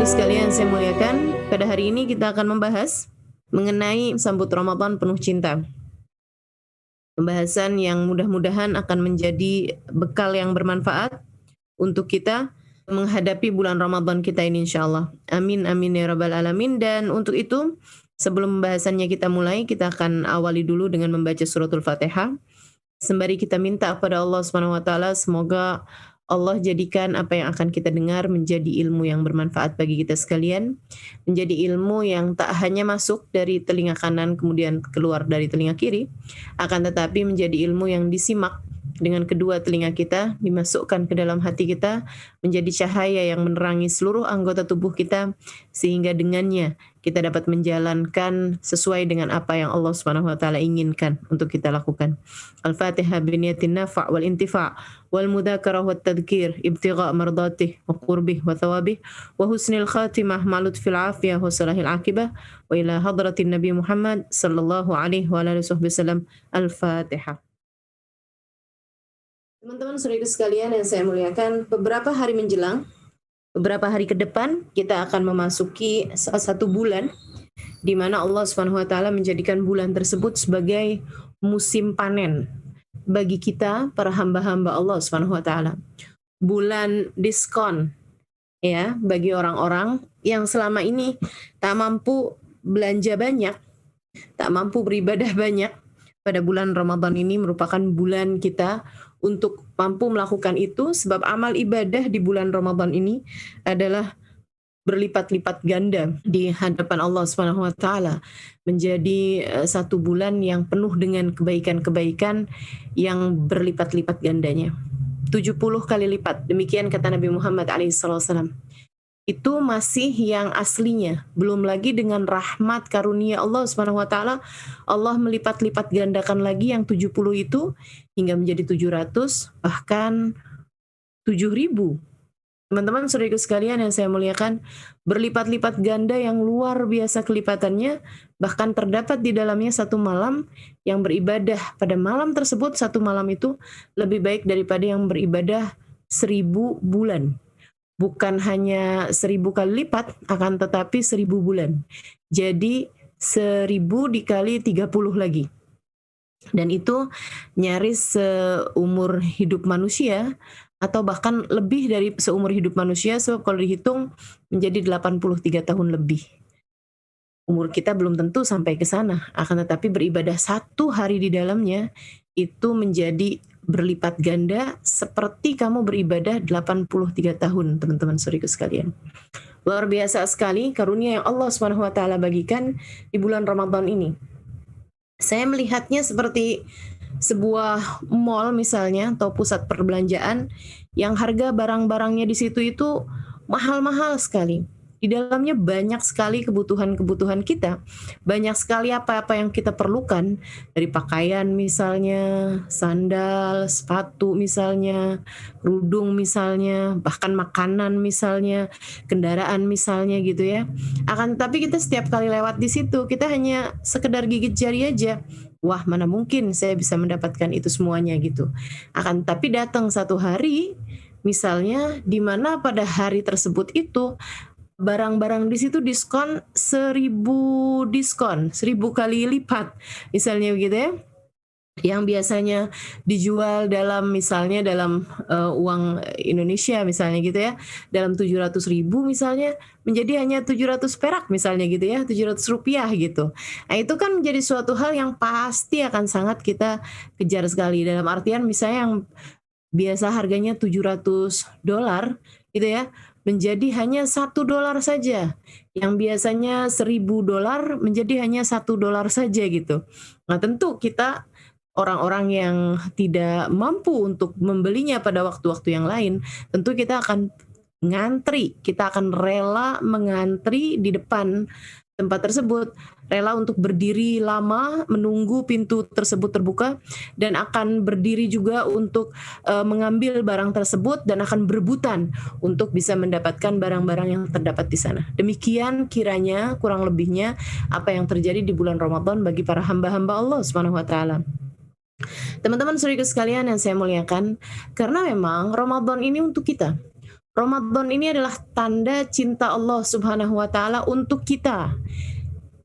sekalian saya muliakan, pada hari ini kita akan membahas mengenai sambut Ramadan penuh cinta. Pembahasan yang mudah-mudahan akan menjadi bekal yang bermanfaat untuk kita menghadapi bulan Ramadan kita ini insyaallah. Amin amin ya rabbal alamin. Dan untuk itu, sebelum pembahasannya kita mulai, kita akan awali dulu dengan membaca suratul Fatihah. Sembari kita minta kepada Allah Subhanahu wa taala, semoga Allah jadikan apa yang akan kita dengar menjadi ilmu yang bermanfaat bagi kita sekalian, menjadi ilmu yang tak hanya masuk dari telinga kanan kemudian keluar dari telinga kiri, akan tetapi menjadi ilmu yang disimak dengan kedua telinga kita, dimasukkan ke dalam hati kita, menjadi cahaya yang menerangi seluruh anggota tubuh kita, sehingga dengannya kita dapat menjalankan sesuai dengan apa yang Allah Subhanahu wa taala inginkan untuk kita lakukan. Al-Fatihah biniyatin nafa' wal intifa' wal mudzakarah wat tadhkir ibtigha' mardatih wa qurbih wa thawabih wa husnil khatimah ma'lut fil afiyah wa salahil akibah wa ila hadratin Nabi Muhammad sallallahu alaihi wa alihi wasallam. Al-Fatihah. Teman-teman saudara sekalian yang saya muliakan, beberapa hari menjelang, beberapa hari ke depan kita akan memasuki salah satu bulan di mana Allah Subhanahu wa taala menjadikan bulan tersebut sebagai musim panen bagi kita para hamba-hamba Allah Subhanahu wa taala. Bulan diskon ya bagi orang-orang yang selama ini tak mampu belanja banyak, tak mampu beribadah banyak. Pada bulan Ramadan ini merupakan bulan kita untuk mampu melakukan itu, sebab amal ibadah di bulan Ramadan ini adalah berlipat-lipat ganda di hadapan Allah Subhanahu wa taala, menjadi satu bulan yang penuh dengan kebaikan-kebaikan yang berlipat-lipat gandanya. 70 kali lipat, demikian kata Nabi Muhammad SAW. Itu masih yang aslinya, belum lagi dengan rahmat karunia Allah Subhanahu wa taala, Allah melipat-lipat gandakan lagi yang 70 itu hingga menjadi 700, bahkan 7.000. Teman-teman saudaraku sekalian yang saya muliakan, berlipat-lipat ganda yang luar biasa kelipatannya, bahkan terdapat di dalamnya satu malam yang beribadah pada malam tersebut, satu malam itu lebih baik daripada yang beribadah 1000 bulan. Bukan hanya 1000 kali lipat, akan tetapi 1000 bulan. Jadi 1000 dikali 30 lagi. Dan itu nyaris seumur hidup manusia, atau bahkan lebih dari seumur hidup manusia, sebab kalau dihitung menjadi 83 tahun lebih. Umur kita belum tentu sampai ke sana, akan tetapi beribadah satu hari di dalamnya itu menjadi berlipat ganda seperti kamu beribadah 83 tahun, teman-teman saudaraku sekalian. Luar biasa sekali karunia yang Allah Subhanahu wa taala bagikan di bulan Ramadan ini. Saya melihatnya seperti sebuah mall misalnya, atau pusat perbelanjaan yang harga barang-barangnya di situ itu mahal-mahal sekali. Di dalamnya banyak sekali kebutuhan-kebutuhan kita, banyak sekali apa-apa yang kita perlukan, dari pakaian misalnya, sandal, sepatu misalnya, kerudung misalnya, bahkan makanan misalnya, kendaraan misalnya gitu ya. Akan tetapi kita setiap kali lewat di situ, kita hanya sekedar gigit jari aja. Wah, mana mungkin saya bisa mendapatkan itu semuanya gitu. Akan tapi datang satu hari misalnya di mana pada hari tersebut itu barang-barang di situ diskon 1000 diskon, 1000 kali lipat. Misalnya begitu ya. Yang biasanya dijual dalam misalnya dalam uang Indonesia misalnya gitu ya, dalam 700.000 misalnya menjadi hanya 700 perak misalnya gitu ya, 700 rupiah gitu. Nah itu kan menjadi suatu hal yang pasti akan sangat kita kejar sekali, dalam artian misalnya yang biasa harganya $700 gitu ya, menjadi hanya $1 saja. Yang biasanya $1.000 menjadi hanya $1 saja gitu. Nah tentu kita orang-orang yang tidak mampu untuk membelinya pada waktu-waktu yang lain, tentu kita akan ngantri, kita akan rela mengantri di depan tempat tersebut, rela untuk berdiri lama menunggu pintu tersebut terbuka, dan akan berdiri juga untuk mengambil barang tersebut, dan akan berebutan untuk bisa mendapatkan barang-barang yang terdapat di sana. Demikian kiranya kurang lebihnya apa yang terjadi di bulan Ramadan bagi para hamba-hamba Allah Subhanahu wa taala. Teman-teman saudaraku sekalian yang saya muliakan, karena memang Ramadan ini untuk kita. Ramadan ini adalah tanda cinta Allah Subhanahu wa taala untuk kita.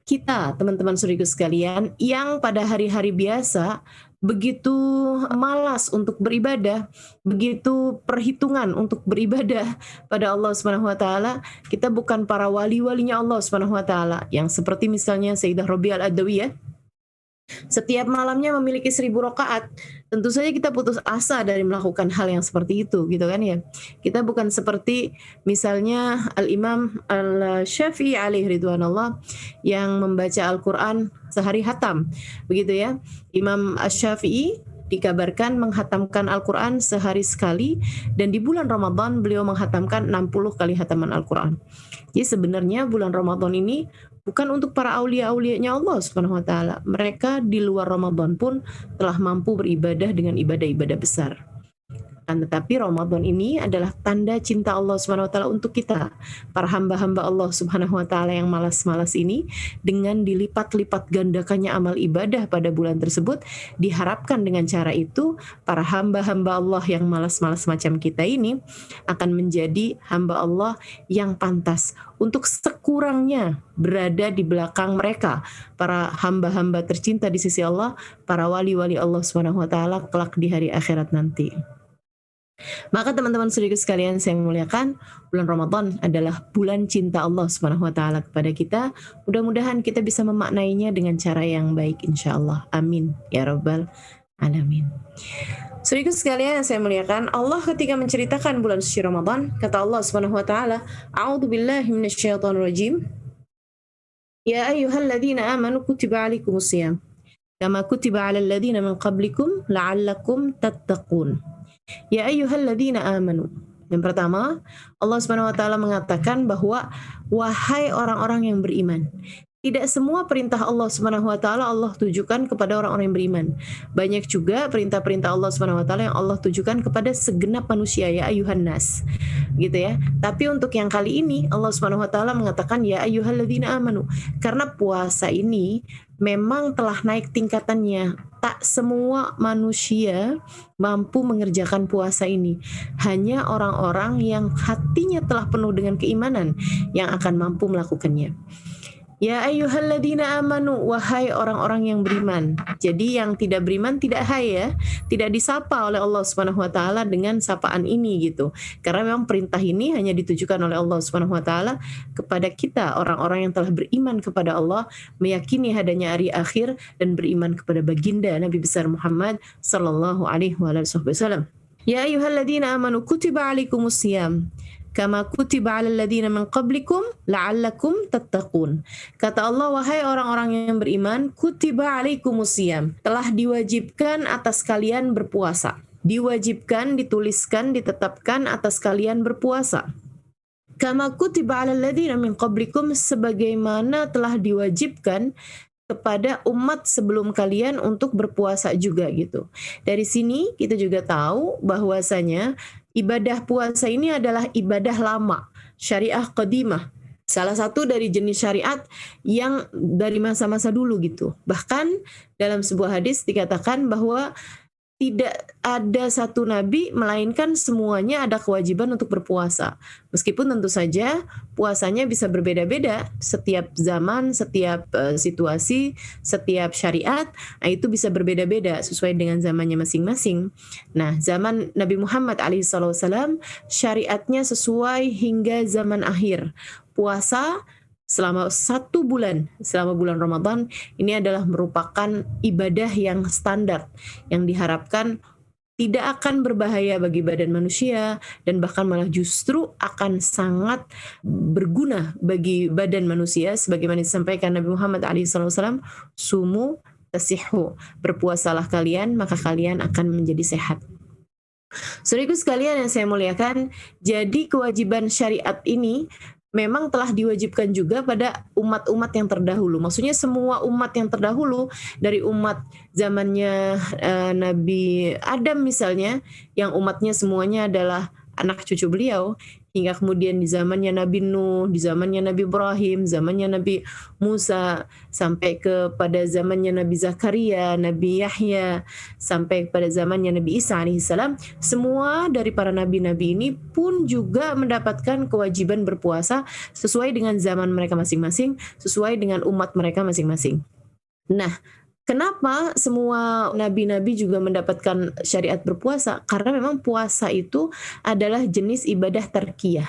Kita, teman-teman suriku sekalian, yang pada hari-hari biasa begitu malas untuk beribadah, begitu perhitungan untuk beribadah pada Allah Subhanahu wa taala, kita bukan para wali-walinya Allah Subhanahu wa taala yang seperti misalnya Sayyidah Rabi'ah Al-Adawiyah setiap malamnya memiliki 1000 rakaat. Tentu saja kita putus asa dari melakukan hal yang seperti itu, gitu kan ya. Kita bukan seperti misalnya Al-Imam Al-Syafi'i alaihi ridwanullah yang membaca Al-Quran sehari hatam, begitu ya. Imam Asy-Syafi'i dikabarkan menghatamkan Al-Quran sehari sekali, dan di bulan Ramadan beliau menghatamkan 60 kali hataman Al-Quran. Jadi sebenarnya bulan Ramadan ini bukan untuk para aulia-aulianya Allah Subhanahu wa taala. Mereka di luar Ramadan pun telah mampu beribadah dengan ibadah-ibadah besar. Tetapi Ramadan ini adalah tanda cinta Allah Subhanahu wa taala untuk kita, para hamba-hamba Allah Subhanahu wa taala yang malas-malas ini. Dengan dilipat-lipat gandakannya amal ibadah pada bulan tersebut, diharapkan dengan cara itu para hamba-hamba Allah yang malas-malas macam kita ini akan menjadi hamba Allah yang pantas untuk sekurangnya berada di belakang mereka, para hamba-hamba tercinta di sisi Allah, para wali-wali Allah Subhanahu wa taala kelak di hari akhirat nanti. Maka teman-teman saudara sekalian saya muliakan, bulan Ramadan adalah bulan cinta Allah Subhanahu wa taala kepada kita. Mudah-mudahan kita bisa memaknainya dengan cara yang baik insyaallah. Amin ya rabbal alamin. Saudara sekalian saya muliakan, Allah ketika menceritakan bulan suci Ramadan, kata Allah Subhanahu wa taala, A'udzu billahi minasyaitonir rajim. Ya ayyuhalladzina amanu kutiba alaikumusiyam kama kutiba alal ladzina min qablikum la'allakum tattaqun. Ya ayyuhalladzina amanu. Yang pertama, Allah Subhanahu wa taala mengatakan bahwa wahai orang-orang yang beriman. Tidak semua perintah Allah Subhanahu wa taala Allah tujukan kepada orang-orang yang beriman. Banyak juga perintah-perintah Allah Subhanahu wa taala yang Allah tujukan kepada segenap manusia, ya ayyuhan nas. Gitu ya. Tapi untuk yang kali ini Allah Subhanahu wa taala mengatakan ya ayyuhalladzina amanu. Karena puasa ini memang telah naik tingkatannya. Tak semua manusia mampu mengerjakan puasa ini. Hanya orang-orang yang hatinya telah penuh dengan keimanan yang akan mampu melakukannya. Ya ayyuhalladzina amanu, wahai orang-orang yang beriman. Jadi yang tidak beriman tidak hai ya, tidak disapa oleh Allah Subhanahu wa taala dengan sapaan ini gitu. Karena memang perintah ini hanya ditujukan oleh Allah Subhanahu wa taala kepada kita, orang-orang yang telah beriman kepada Allah, meyakini adanya hari akhir dan beriman kepada baginda Nabi besar Muhammad sallallahu alaihi wasallam. Ya ayyuhalladzina amanu kutiba alaikumusiyam kama kutiba 'alal ladzina min qablikum la'allakum tattaqun. Kata Allah, wahai orang-orang yang beriman, kutiba 'alaikumusiyam, telah diwajibkan atas kalian berpuasa. Diwajibkan, dituliskan, ditetapkan atas kalian berpuasa. Kama kutiba 'alal ladzina min qablikum, sebagaimana telah diwajibkan kepada umat sebelum kalian untuk berpuasa juga gitu. Dari sini kita juga tahu bahwasanya ibadah puasa ini adalah ibadah lama, syariah qadimah. Salah satu dari jenis syariat yang dari masa-masa dulu gitu. Bahkan dalam sebuah hadis dikatakan bahwa tidak ada satu nabi melainkan semuanya ada kewajiban untuk berpuasa. Meskipun tentu saja puasanya bisa berbeda-beda setiap zaman, setiap situasi, setiap syariat, itu bisa berbeda-beda sesuai dengan zamannya masing-masing. Nah, zaman Nabi Muhammad alaihissalam syariatnya sesuai hingga zaman akhir. Puasa selama 1 bulan, selama bulan Ramadan, ini adalah merupakan ibadah yang standar, yang diharapkan tidak akan berbahaya bagi badan manusia, dan bahkan malah justru akan sangat berguna bagi badan manusia, sebagaimana disampaikan Nabi Muhammad SAW, sumu tasihhu, berpuasalah kalian, maka kalian akan menjadi sehat. Saudaraku sekalian yang saya muliakan, jadi kewajiban syariat ini memang telah diwajibkan juga pada umat-umat yang terdahulu. Maksudnya semua umat yang terdahulu, dari umat zamannya Nabi Adam misalnya, yang umatnya semuanya adalah anak cucu beliau, hingga kemudian di zamannya Nabi Nuh, di zamannya Nabi Ibrahim, zamannya Nabi Musa, sampai kepada zamannya Nabi Zakaria, Nabi Yahya, sampai pada zamannya Nabi Isa alaihissalam, semua dari para nabi-nabi ini pun juga mendapatkan kewajiban berpuasa sesuai dengan zaman mereka masing-masing, sesuai dengan umat mereka masing-masing. Nah, kenapa semua nabi-nabi juga mendapatkan syariat berpuasa? Karena memang puasa itu adalah jenis ibadah tarkiyah.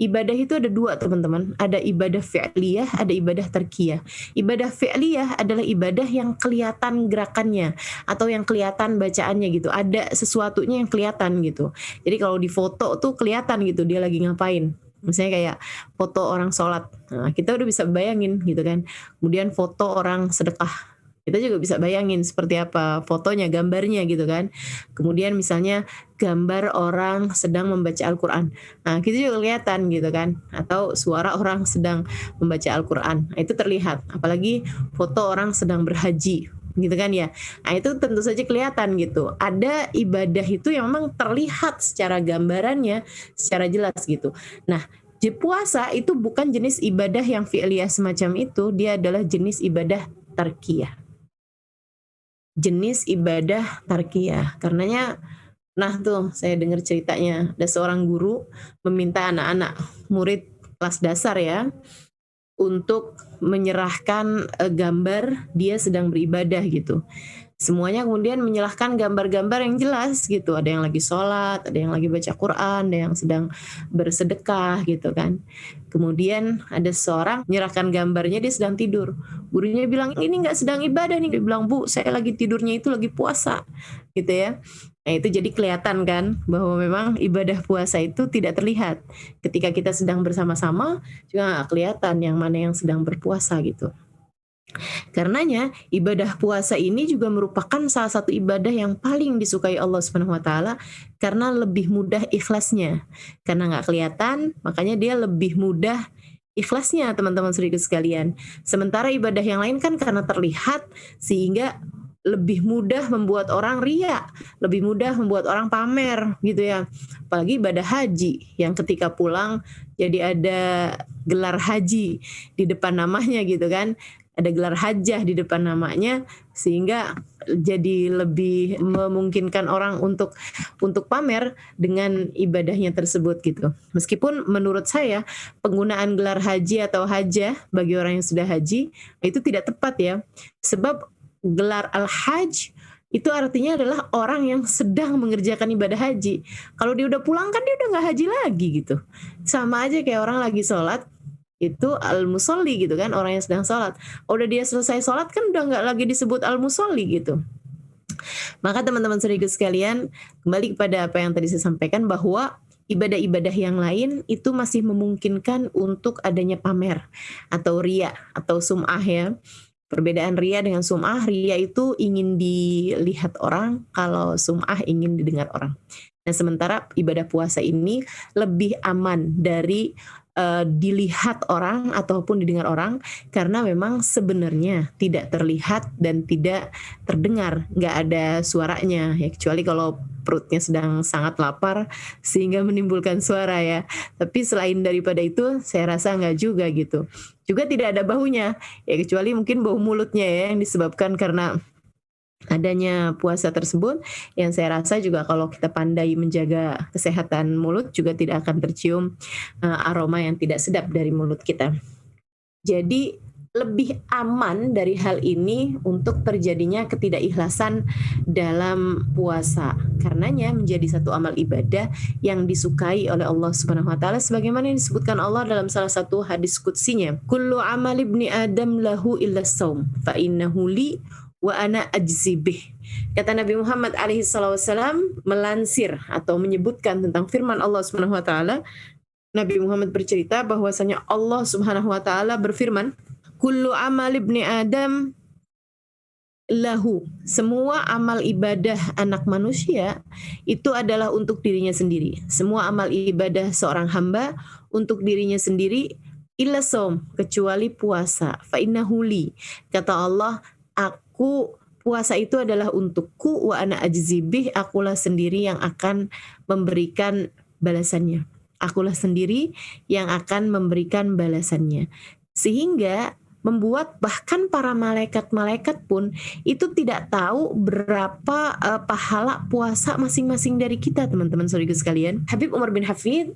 Ibadah itu ada dua, teman-teman. Ada ibadah fi'liyah, ada ibadah tarkiyah. Ibadah fi'liyah adalah ibadah yang kelihatan gerakannya atau yang kelihatan bacaannya gitu. Ada sesuatunya yang kelihatan gitu. Jadi kalau di foto tuh kelihatan gitu dia lagi ngapain. Misalnya kayak foto orang sholat. Nah, kita udah bisa bayangin gitu kan. Kemudian foto orang sedekah. Kita juga bisa bayangin seperti apa fotonya, gambarnya gitu kan. Kemudian misalnya gambar orang sedang membaca Al-Quran. Nah, kita juga kelihatan gitu kan. Atau suara orang sedang membaca Al-Quran. Nah, itu terlihat. Apalagi foto orang sedang berhaji gitu kan ya. Nah, itu tentu saja kelihatan gitu. Ada ibadah itu yang memang terlihat secara gambarannya, secara jelas gitu. Nah, puasa itu bukan jenis ibadah yang fi'liyah semacam itu. Dia adalah jenis ibadah tarkiyah. Jenis ibadah tarkiyah. Karenanya, nah tuh saya dengar ceritanya, ada seorang guru meminta anak-anak murid kelas dasar ya untuk menyerahkan gambar dia sedang beribadah gitu. Semuanya kemudian menyerahkan gambar-gambar yang jelas gitu. Ada yang lagi sholat, ada yang lagi baca Quran, ada yang sedang bersedekah gitu kan. Kemudian ada seorang menyerahkan gambarnya dia sedang tidur. Gurunya bilang, ini nggak sedang ibadah nih. Dia bilang, Bu, saya lagi tidurnya itu lagi puasa gitu ya. Nah, itu jadi kelihatan kan bahwa memang ibadah puasa itu tidak terlihat. Ketika kita sedang bersama-sama juga nggak kelihatan yang mana yang sedang berpuasa gitu. Karenanya ibadah puasa ini juga merupakan salah satu ibadah yang paling disukai Allah Subhanahu wa taala karena lebih mudah ikhlasnya. Karena nggak kelihatan, makanya dia lebih mudah ikhlasnya, teman-teman sedikit sekalian. Sementara ibadah yang lain kan karena terlihat sehingga lebih mudah membuat orang riya, lebih mudah membuat orang pamer gitu ya. Apalagi ibadah haji yang ketika pulang jadi ada gelar haji di depan namanya gitu kan. Ada gelar hajah di depan namanya sehingga jadi lebih memungkinkan orang untuk pamer dengan ibadahnya tersebut gitu. Meskipun menurut saya penggunaan gelar haji atau hajah bagi orang yang sudah haji itu tidak tepat ya. Sebab gelar al-hajj itu artinya adalah orang yang sedang mengerjakan ibadah haji. Kalau dia udah pulang kan dia udah nggak haji lagi gitu. Sama aja kayak orang lagi sholat, itu al-musolli gitu kan, orang yang sedang sholat. Udah dia selesai sholat kan udah nggak lagi disebut al-musolli gitu. Maka teman-teman saudaraku sekalian, kembali kepada apa yang tadi saya sampaikan bahwa ibadah-ibadah yang lain itu masih memungkinkan untuk adanya pamer atau riya atau sum'ah ya. Perbedaan riya dengan sum'ah, riya itu ingin dilihat orang, kalau sum'ah ingin didengar orang. Nah, sementara ibadah puasa ini lebih aman dari dilihat orang ataupun didengar orang karena memang sebenarnya tidak terlihat dan tidak terdengar, nggak ada suaranya ya, kecuali kalau perutnya sedang sangat lapar sehingga menimbulkan suara ya. Tapi selain daripada itu saya rasa nggak juga gitu. Juga tidak ada baunya ya, kecuali mungkin bau mulutnya ya yang disebabkan karena adanya puasa tersebut, yang saya rasa juga kalau kita pandai menjaga kesehatan mulut juga tidak akan tercium aroma yang tidak sedap dari mulut kita. Jadi lebih aman dari hal ini untuk terjadinya ketidakikhlasan dalam puasa. Karenanya menjadi satu amal ibadah yang disukai oleh Allah Subhanahu wa taala sebagaimana yang disebutkan Allah dalam salah satu hadis qudsinya. Kullu amal ibni Adam lahu illa shaum fa innahu li wa ana ajzibih. Kata Nabi Muhammad alaihi wasallam melansir atau menyebutkan tentang firman Allah Subhanahu wa taala. Nabi Muhammad bercerita bahwasanya Allah Subhanahu wa taala berfirman, kullu amal ibni Adam lahu. Semua amal ibadah anak manusia itu adalah untuk dirinya sendiri. Semua amal ibadah seorang hamba untuk dirinya sendiri illa shaum, kecuali puasa. Fa innahu li. Kata Allah, puasa itu adalah untukku, wa ana ajzibih, akulah sendiri yang akan memberikan balasannya. Akulah sendiri yang akan memberikan balasannya. Sehingga membuat bahkan para malaikat-malaikat pun itu tidak tahu berapa pahala puasa masing-masing dari kita, teman-teman saudara sekalian. Habib Umar bin Hafid,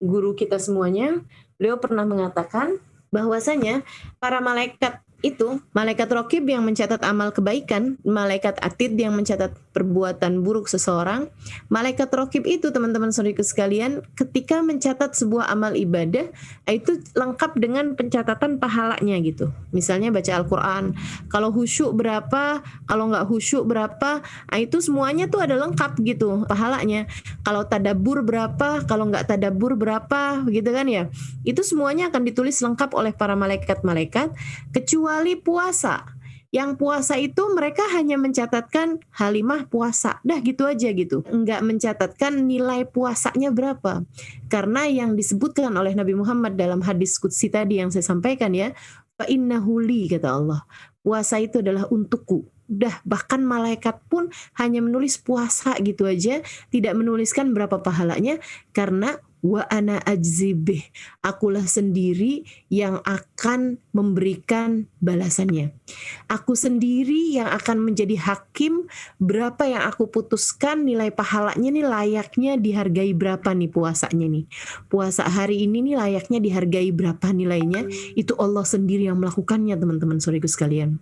guru kita semuanya, beliau pernah mengatakan bahwasanya para malaikat itu, malaikat raqib yang mencatat amal kebaikan, malaikat atid yang mencatat perbuatan buruk seseorang, malaikat raqib itu, teman-teman saudara sekalian, ketika mencatat sebuah amal ibadah, itu lengkap dengan pencatatan pahalanya gitu. Misalnya baca Al-Quran, kalau khusyuk berapa, kalau nggak khusyuk berapa, itu semuanya tuh ada lengkap gitu pahalanya. Kalau tadabbur berapa, kalau nggak tadabbur berapa, gitu kan ya. Itu semuanya akan ditulis lengkap oleh para malaikat-malaikat, kecuali puasa. Yang puasa itu mereka hanya mencatatkan Halimah puasa, dah gitu aja gitu. Enggak mencatatkan nilai puasanya berapa. Karena yang disebutkan oleh Nabi Muhammad dalam hadis qudsi tadi yang saya sampaikan ya, fa innahu li, kata Allah. Puasa itu adalah untukku. Udah, bahkan malaikat pun hanya menulis puasa gitu aja, tidak menuliskan berapa pahalanya, karena wa ana ajzibih, akulah sendiri yang akan memberikan balasannya. Aku sendiri yang akan menjadi hakim, berapa yang aku putuskan nilai pahalanya nih layaknya dihargai berapa nih puasanya nih. Puasa hari ini nih layaknya dihargai berapa nilainya, itu Allah sendiri yang melakukannya, teman-teman saudaraku sekalian.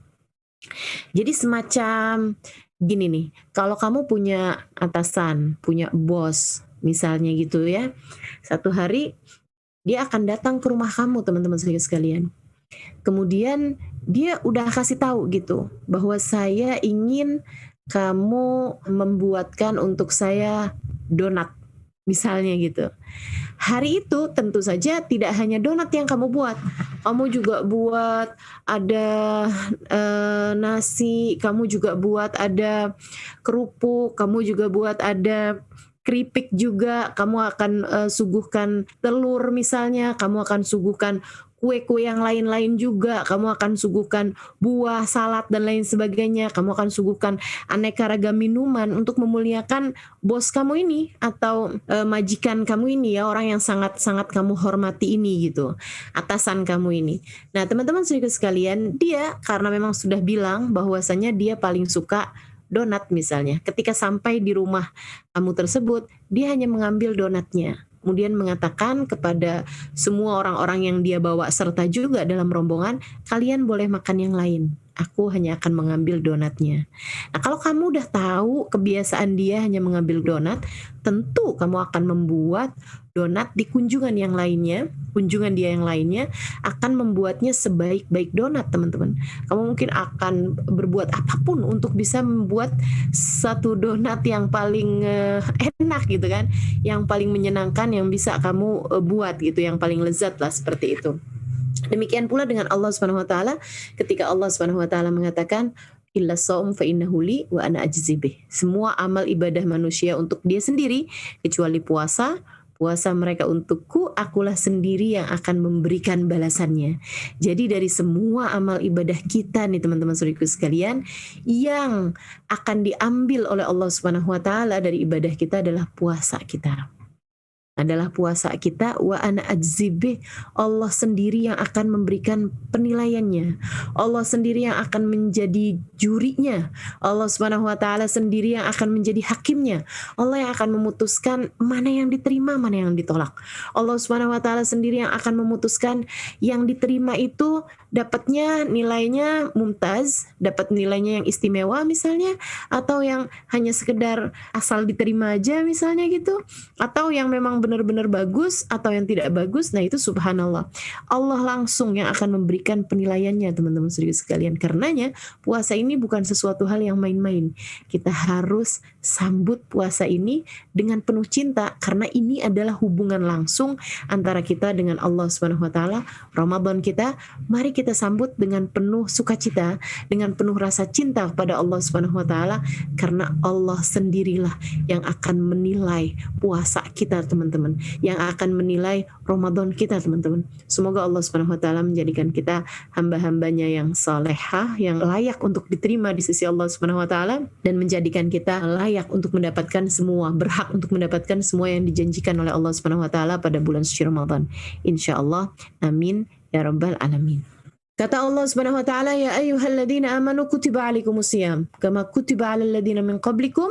Jadi semacam gini nih, kalau kamu punya atasan, punya bos, misalnya gitu ya, satu hari dia akan datang ke rumah kamu, teman-teman sekalian. Kemudian dia udah kasih tahu gitu, bahwa saya ingin kamu membuatkan untuk saya donat, misalnya gitu. Hari itu tentu saja tidak hanya donat yang kamu buat, kamu juga buat ada nasi, kamu juga buat ada kerupuk, kamu juga buat ada keripik juga, kamu akan suguhkan telur misalnya, kamu akan suguhkan kue-kue yang lain-lain juga, kamu akan suguhkan buah, salad, dan lain sebagainya, kamu akan suguhkan aneka ragam minuman untuk memuliakan bos kamu ini, atau majikan kamu ini ya, orang yang sangat-sangat kamu hormati ini gitu, atasan kamu ini. Nah teman-teman saudara sekalian, dia karena memang sudah bilang bahwasanya dia paling suka donat misalnya, ketika sampai di rumah kamu tersebut, dia hanya mengambil donatnya, kemudian mengatakan kepada semua orang-orang yang dia bawa serta juga dalam rombongan, kalian boleh makan yang lain, aku hanya akan mengambil donatnya. Nah kalau kamu udah tahu kebiasaan dia hanya mengambil donat, tentu kamu akan membuat donat di kunjungan yang lainnya, kunjungan dia yang lainnya akan membuatnya sebaik-baik donat, teman-teman. Kamu mungkin akan berbuat apapun untuk bisa membuat satu donat yang paling enak gitu kan, yang paling menyenangkan yang bisa kamu buat gitu, yang paling lezat lah, seperti itu. Demikian pula dengan Allah Subhanahu wa taala, ketika Allah Subhanahu wa taala mengatakan illa shaum fa innahu li wa ana ajzibih. Semua amal ibadah manusia untuk dia sendiri kecuali puasa. Puasa mereka untukku, akulah sendiri yang akan memberikan balasannya. Jadi dari semua amal ibadah kita nih teman-teman saudaraku sekalian, yang akan diambil oleh Allah Subhanahu wa taala dari ibadah kita adalah puasa kita. Adalah puasa kita, wa ana ajzibih, Allah sendiri yang akan memberikan penilaiannya, Allah sendiri yang akan menjadi jurinya, Allah Subhanahu wa taala sendiri yang akan menjadi hakimnya, Allah yang akan memutuskan mana yang diterima, mana yang ditolak. Allah Subhanahu wa taala sendiri yang akan memutuskan yang diterima itu dapatnya nilainya mumtaz, dapat nilainya yang istimewa misalnya, atau yang hanya sekedar asal diterima aja misalnya gitu, atau yang memang benar-benar bagus atau yang tidak bagus. Nah itu subhanallah, Allah langsung yang akan memberikan penilaiannya, teman-teman saudara sekalian. Karenanya puasa ini bukan sesuatu hal yang main-main. Kita harus sambut puasa ini dengan penuh cinta, karena ini adalah hubungan langsung antara kita dengan Allah Subhanahu wa taala. Ramadan kita, mari kita sambut dengan penuh sukacita, dengan penuh rasa cinta kepada Allah Subhanahu wa taala, karena Allah sendirilah yang akan menilai puasa kita, teman-teman teman-teman, yang akan menilai Ramadan kita, teman-teman. Semoga Allah Subhanahu wa taala menjadikan kita hamba-hambanya yang salehah, yang layak untuk diterima di sisi Allah Subhanahu wa taala, dan menjadikan kita layak untuk mendapatkan semua, berhak untuk mendapatkan semua yang dijanjikan oleh Allah Subhanahu wa taala pada bulan suci Ramadan. Insyaallah. Amin ya rabbal alamin. Kata Allah Subhanahu wa taala, ya ayyuhalladzina amanu kutiba alaikumusiyam kama kutiba alal ladzina min qablikum.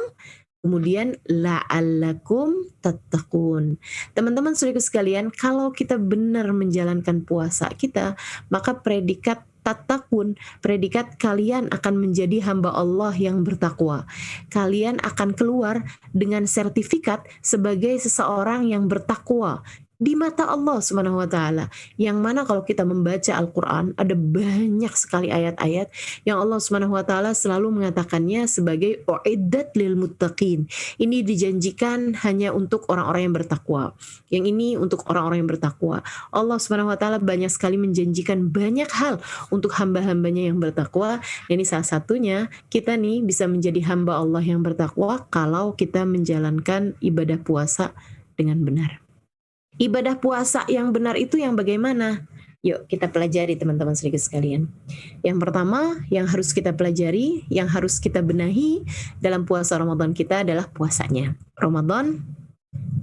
Kemudian la'allakum tattaqun. Teman-teman saudaraku sekalian, kalau kita benar menjalankan puasa kita, maka predikat tattaqun, predikat kalian akan menjadi hamba Allah yang bertakwa. Kalian akan keluar dengan sertifikat sebagai seseorang yang bertakwa di mata Allah Subhanahu wa taala. Yang mana kalau kita membaca Al-Qur'an, ada banyak sekali ayat-ayat yang Allah Subhanahu wa taala selalu mengatakannya sebagai uiddat lil muttaqin. Ini dijanjikan hanya untuk orang-orang yang bertakwa. Yang ini untuk orang-orang yang bertakwa. Allah Subhanahu wa taala banyak sekali menjanjikan banyak hal untuk hamba-hambanya yang bertakwa. Ini salah satunya kita nih bisa menjadi hamba Allah yang bertakwa kalau kita menjalankan ibadah puasa dengan benar. Ibadah puasa yang benar itu yang bagaimana? Yuk kita pelajari teman-teman sedikit sekalian. Yang pertama yang harus kita pelajari, yang harus kita benahi dalam puasa Ramadan kita adalah puasanya. Ramadan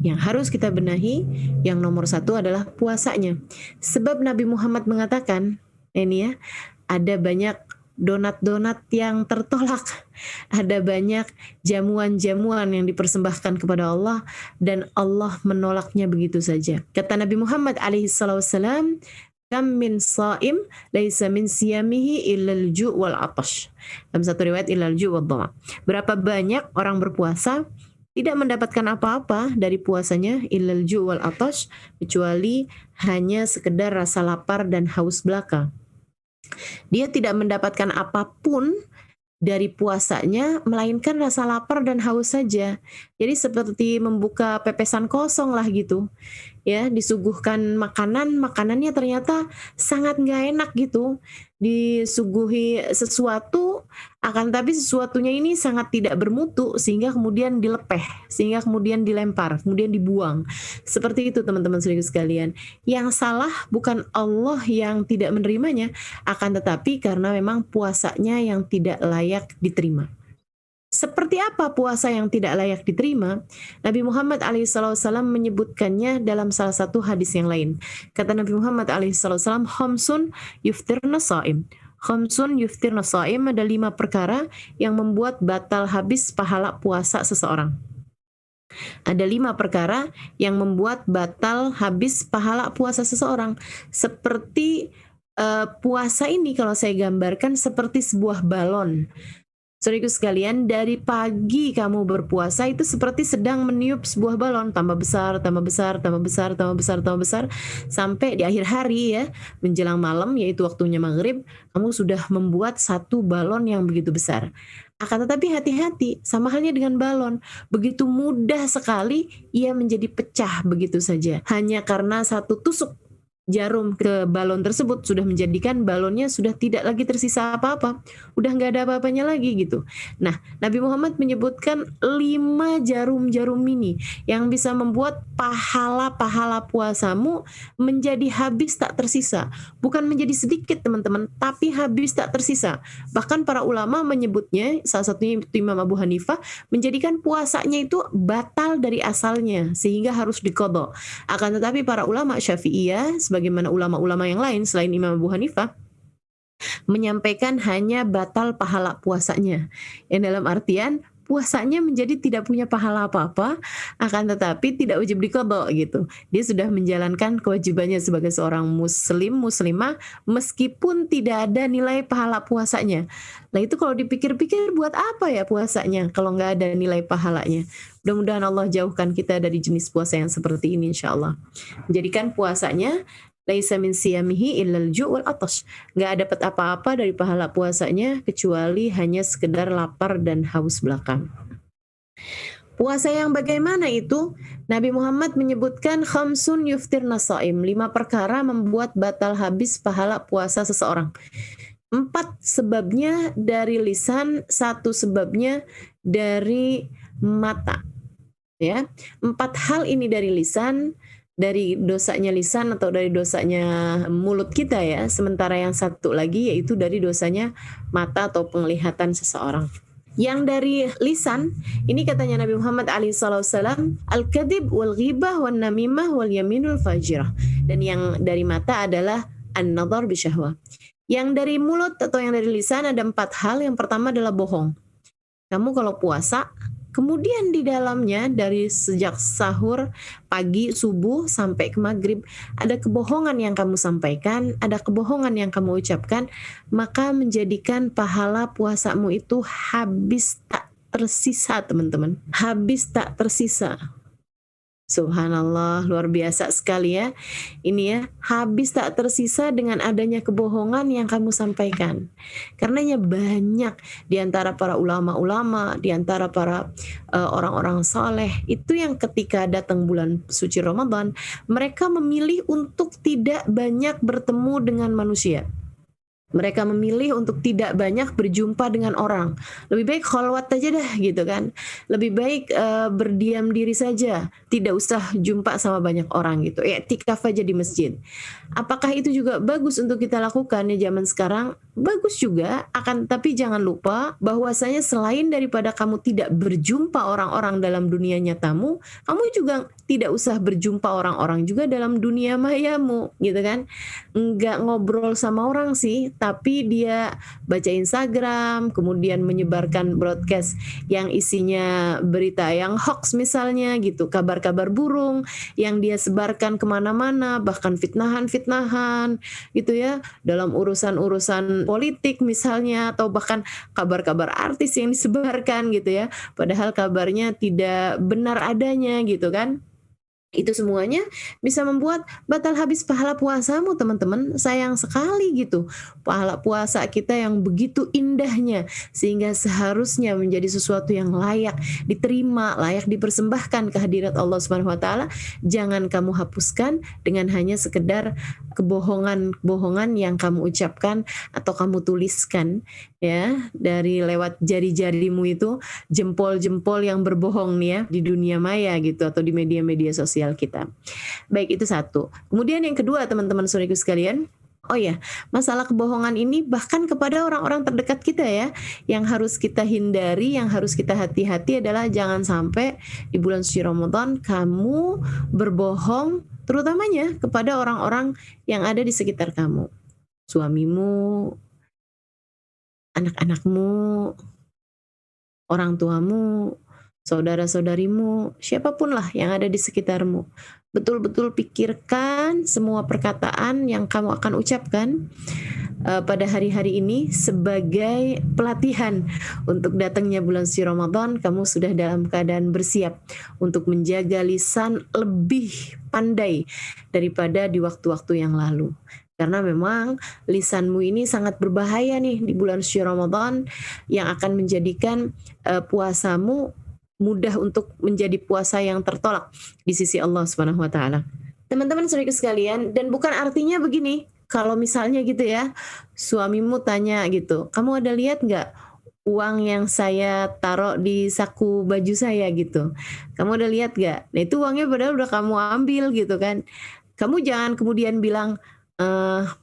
yang harus kita benahi, yang nomor satu adalah puasanya. Sebab Nabi Muhammad mengatakan, ini ya, ada banyak donat-donat yang tertolak, ada banyak jamuan-jamuan yang dipersembahkan kepada Allah dan Allah menolaknya begitu saja. Kata Nabi Muhammad alaihissalam, kam min saim laisa min siyamihi illal ju' wal atash. Dalam satu riwayat illal ju' wal dhama. Berapa banyak orang berpuasa tidak mendapatkan apa-apa dari puasanya illal ju' wal atash, kecuali hanya sekedar rasa lapar dan haus belaka. Dia tidak mendapatkan apapun dari puasanya, melainkan rasa lapar dan haus saja. Jadi seperti membuka pepesan kosong lah gitu. Ya, disuguhkan makanannya ternyata sangat nggak enak gitu. Disuguhi sesuatu, akan tapi sesuatunya ini sangat tidak bermutu, sehingga kemudian dilepeh, sehingga kemudian dilempar, kemudian dibuang. Seperti itu teman-teman saudara sekalian. Yang salah bukan Allah yang tidak menerimanya, akan tetapi karena memang puasanya yang tidak layak diterima. Seperti apa puasa yang tidak layak diterima? Nabi Muhammad alaihissalam menyebutkannya dalam salah satu hadis yang lain. Kata Nabi Muhammad alaihissalam, khamsun yuftirna sha'im. Khamsun yuftirna sha'im, ada 5 perkara yang membuat batal habis pahala puasa seseorang. Ada 5 perkara yang membuat batal habis pahala puasa seseorang. Seperti puasa ini kalau saya gambarkan seperti sebuah balon. Saudaraku sekalian, dari pagi kamu berpuasa itu seperti sedang meniup sebuah balon, tambah besar, tambah besar, tambah besar, tambah besar, tambah besar, sampai di akhir hari ya, menjelang malam, yaitu waktunya maghrib, kamu sudah membuat satu balon yang begitu besar. Akan tetapi hati-hati, sama halnya dengan balon, begitu mudah sekali ia menjadi pecah begitu saja, hanya karena satu tusuk jarum ke balon tersebut sudah menjadikan balonnya sudah tidak lagi tersisa apa-apa, udah nggak ada apa-apanya lagi gitu. Nah, Nabi Muhammad menyebutkan 5 jarum-jarum ini yang bisa membuat pahala-pahala puasamu menjadi habis tak tersisa. Bukan menjadi sedikit teman-teman, tapi habis tak tersisa. Bahkan para ulama menyebutnya, salah satunya Imam Abu Hanifah, menjadikan puasanya itu batal dari asalnya sehingga harus diqadha. Akan tetapi para ulama Syafi'iyah sebagaimana ulama-ulama yang lain selain Imam Abu Hanifah menyampaikan hanya batal pahala puasanya. Yang dalam artian puasanya menjadi tidak punya pahala apa-apa, akan tetapi tidak wajib diqadha gitu. Dia sudah menjalankan kewajibannya sebagai seorang muslimah meskipun tidak ada nilai pahala puasanya. Nah itu kalau dipikir-pikir buat apa ya puasanya kalau nggak ada nilai pahalanya. Mudah-mudahan Allah jauhkan kita dari jenis puasa yang seperti ini insya Allah. Menjadikan puasanya laisa min siyamihi illal ju' wal atash. Nggak dapat apa-apa dari pahala puasanya kecuali hanya sekedar lapar dan haus belaka. Puasa yang bagaimana itu? Nabi Muhammad menyebutkan khamsun yuftirna sha'im, 5 perkara membuat batal habis pahala puasa seseorang. 4 sebabnya dari lisan, 1 sebabnya dari mata. ya. 4 hal ini dari lisan, dari dosanya lisan atau dari dosanya mulut kita ya, sementara yang satu lagi yaitu dari dosanya mata atau penglihatan seseorang. Yang dari lisan, ini katanya Nabi Muhammad SAW, al-kadhib wal ghibah wal namimah wal yaminul fajirah. Dan yang dari mata adalah an-nadhar bisyahwah. Yang dari mulut atau yang dari lisan ada 4 hal. Yang pertama adalah bohong. Kamu kalau puasa, kemudian di dalamnya dari sejak sahur, pagi, subuh, sampai ke maghrib, ada kebohongan yang kamu sampaikan, ada kebohongan yang kamu ucapkan, maka menjadikan pahala puasamu itu habis tak tersisa, teman-teman. Habis tak tersisa. Subhanallah, luar biasa sekali ya. Ini ya, habis tak tersisa dengan adanya kebohongan yang kamu sampaikan. Karenanya banyak di antara para ulama-ulama, di antara para orang-orang soleh, itu yang ketika datang bulan suci Ramadan, mereka memilih untuk tidak banyak bertemu dengan manusia. Mereka memilih untuk tidak banyak berjumpa dengan orang. Lebih baik khalwat aja dah gitu kan. Lebih baik berdiam diri saja, tidak usah jumpa sama banyak orang gitu. I'tikaf aja di masjid. Apakah itu juga bagus untuk kita lakukan ya zaman sekarang? Bagus juga, tapi jangan lupa bahwasanya selain daripada kamu tidak berjumpa orang-orang dalam dunia nyatamu, kamu juga tidak usah berjumpa orang-orang juga dalam dunia mayamu gitu kan. Enggak ngobrol sama orang sih, tapi dia baca Instagram, kemudian menyebarkan broadcast yang isinya berita yang hoax misalnya gitu, kabar-kabar burung yang dia sebarkan kemana-mana, bahkan fitnahan-fitnahan gitu ya, dalam urusan-urusan politik misalnya, atau bahkan kabar-kabar artis yang disebarkan gitu ya, padahal kabarnya tidak benar adanya gitu kan. Itu semuanya bisa membuat batal habis pahala puasamu, teman-teman. Sayang sekali gitu. Pahala puasa kita yang begitu indahnya, sehingga seharusnya menjadi sesuatu yang layak diterima, layak dipersembahkan kehadirat Allah Subhanahu wa taala. Jangan kamu hapuskan dengan hanya sekedar kebohongan-bohongan yang kamu ucapkan atau kamu tuliskan ya, dari lewat jari-jarimu itu, jempol-jempol yang berbohong nih ya di dunia maya gitu, atau di media-media sosial kita. Baik, itu satu. Kemudian yang kedua, teman-teman saudaraku sekalian, oh ya, masalah kebohongan ini bahkan kepada orang-orang terdekat kita ya, yang harus kita hindari, yang harus kita hati-hati adalah jangan sampai di bulan suci Ramadan kamu berbohong, terutamanya kepada orang-orang yang ada di sekitar kamu. Suamimu, anak-anakmu, orang tuamu, saudara-saudarimu, siapapun lah yang ada di sekitarmu. Betul-betul pikirkan semua perkataan yang kamu akan ucapkan pada hari-hari ini sebagai pelatihan untuk datangnya bulan suci Ramadan. Kamu sudah dalam keadaan bersiap untuk menjaga lisan lebih pandai daripada di waktu-waktu yang lalu. Karena memang lisanmu ini sangat berbahaya nih di bulan suci Ramadan, yang akan menjadikan puasamu mudah untuk menjadi puasa yang tertolak di sisi Allah Subhanahu wa taala. Teman-teman saudaraku sekalian, dan bukan artinya begini, kalau misalnya gitu ya, suamimu tanya gitu, "Kamu ada lihat nggak uang yang saya taruh di saku baju saya gitu? Kamu ada lihat nggak?" Nah, itu uangnya padahal udah kamu ambil gitu kan. Kamu jangan kemudian bilang,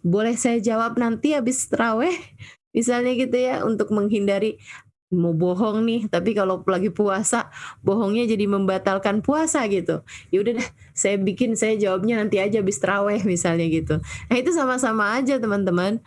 "Boleh saya jawab nanti habis taraweh?" Misalnya gitu ya, untuk menghindari mau bohong nih, tapi kalau lagi puasa bohongnya jadi membatalkan puasa gitu. Ya udah deh, saya jawabnya nanti aja habis taraweh misalnya gitu. Nah, itu sama-sama aja teman-teman.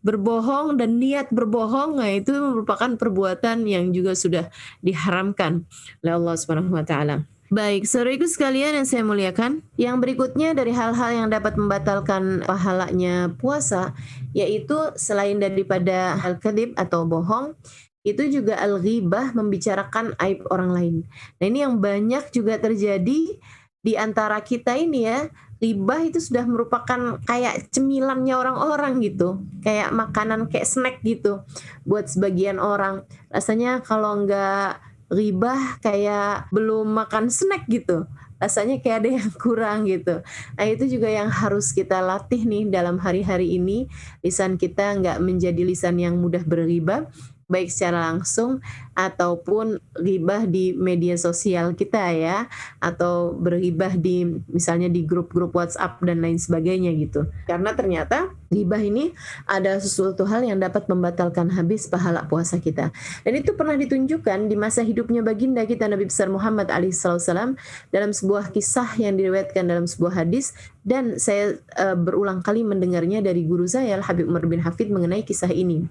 Berbohong dan niat berbohong, nah itu merupakan perbuatan yang juga sudah diharamkan oleh Allah Subhanahu wa taala. Baik, saudaraku sekalian yang saya muliakan, yang berikutnya dari hal-hal yang dapat membatalkan pahalanya puasa, yaitu selain daripada al-kadhib atau bohong, itu juga al-ghibah, membicarakan aib orang lain. Nah, ini yang banyak juga terjadi di antara kita ini ya. Ghibah itu sudah merupakan kayak cemilannya orang-orang gitu, kayak makanan, kayak snack gitu buat sebagian orang. Rasanya kalau nggak ghibah kayak belum makan snack gitu, rasanya kayak ada yang kurang gitu. Nah, itu juga yang harus kita latih nih dalam hari-hari ini, lisan kita nggak menjadi lisan yang mudah berghibah, baik secara langsung ataupun ghibah di media sosial kita ya, atau berghibah di misalnya di grup-grup WhatsApp dan lain sebagainya gitu. Karena ternyata ghibah ini ada sesuatu hal yang dapat membatalkan habis pahala puasa kita. Dan itu pernah ditunjukkan di masa hidupnya baginda kita Nabi besar Muhammad alaihissalam dalam sebuah kisah yang diriwayatkan dalam sebuah hadis, dan saya berulang kali mendengarnya dari guru saya Al Habib Umar bin Hafid mengenai kisah ini.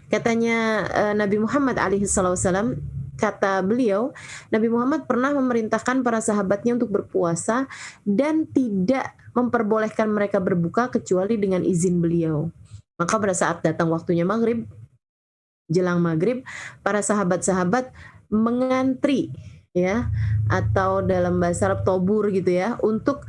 Katanya Nabi Muhammad alaihissalam, kata beliau, Nabi Muhammad pernah memerintahkan para sahabatnya untuk berpuasa dan tidak memperbolehkan mereka berbuka kecuali dengan izin beliau. Maka pada saat datang waktunya maghrib, jelang maghrib, para sahabat-sahabat mengantri ya, atau dalam bahasa Arab tobur gitu ya, untuk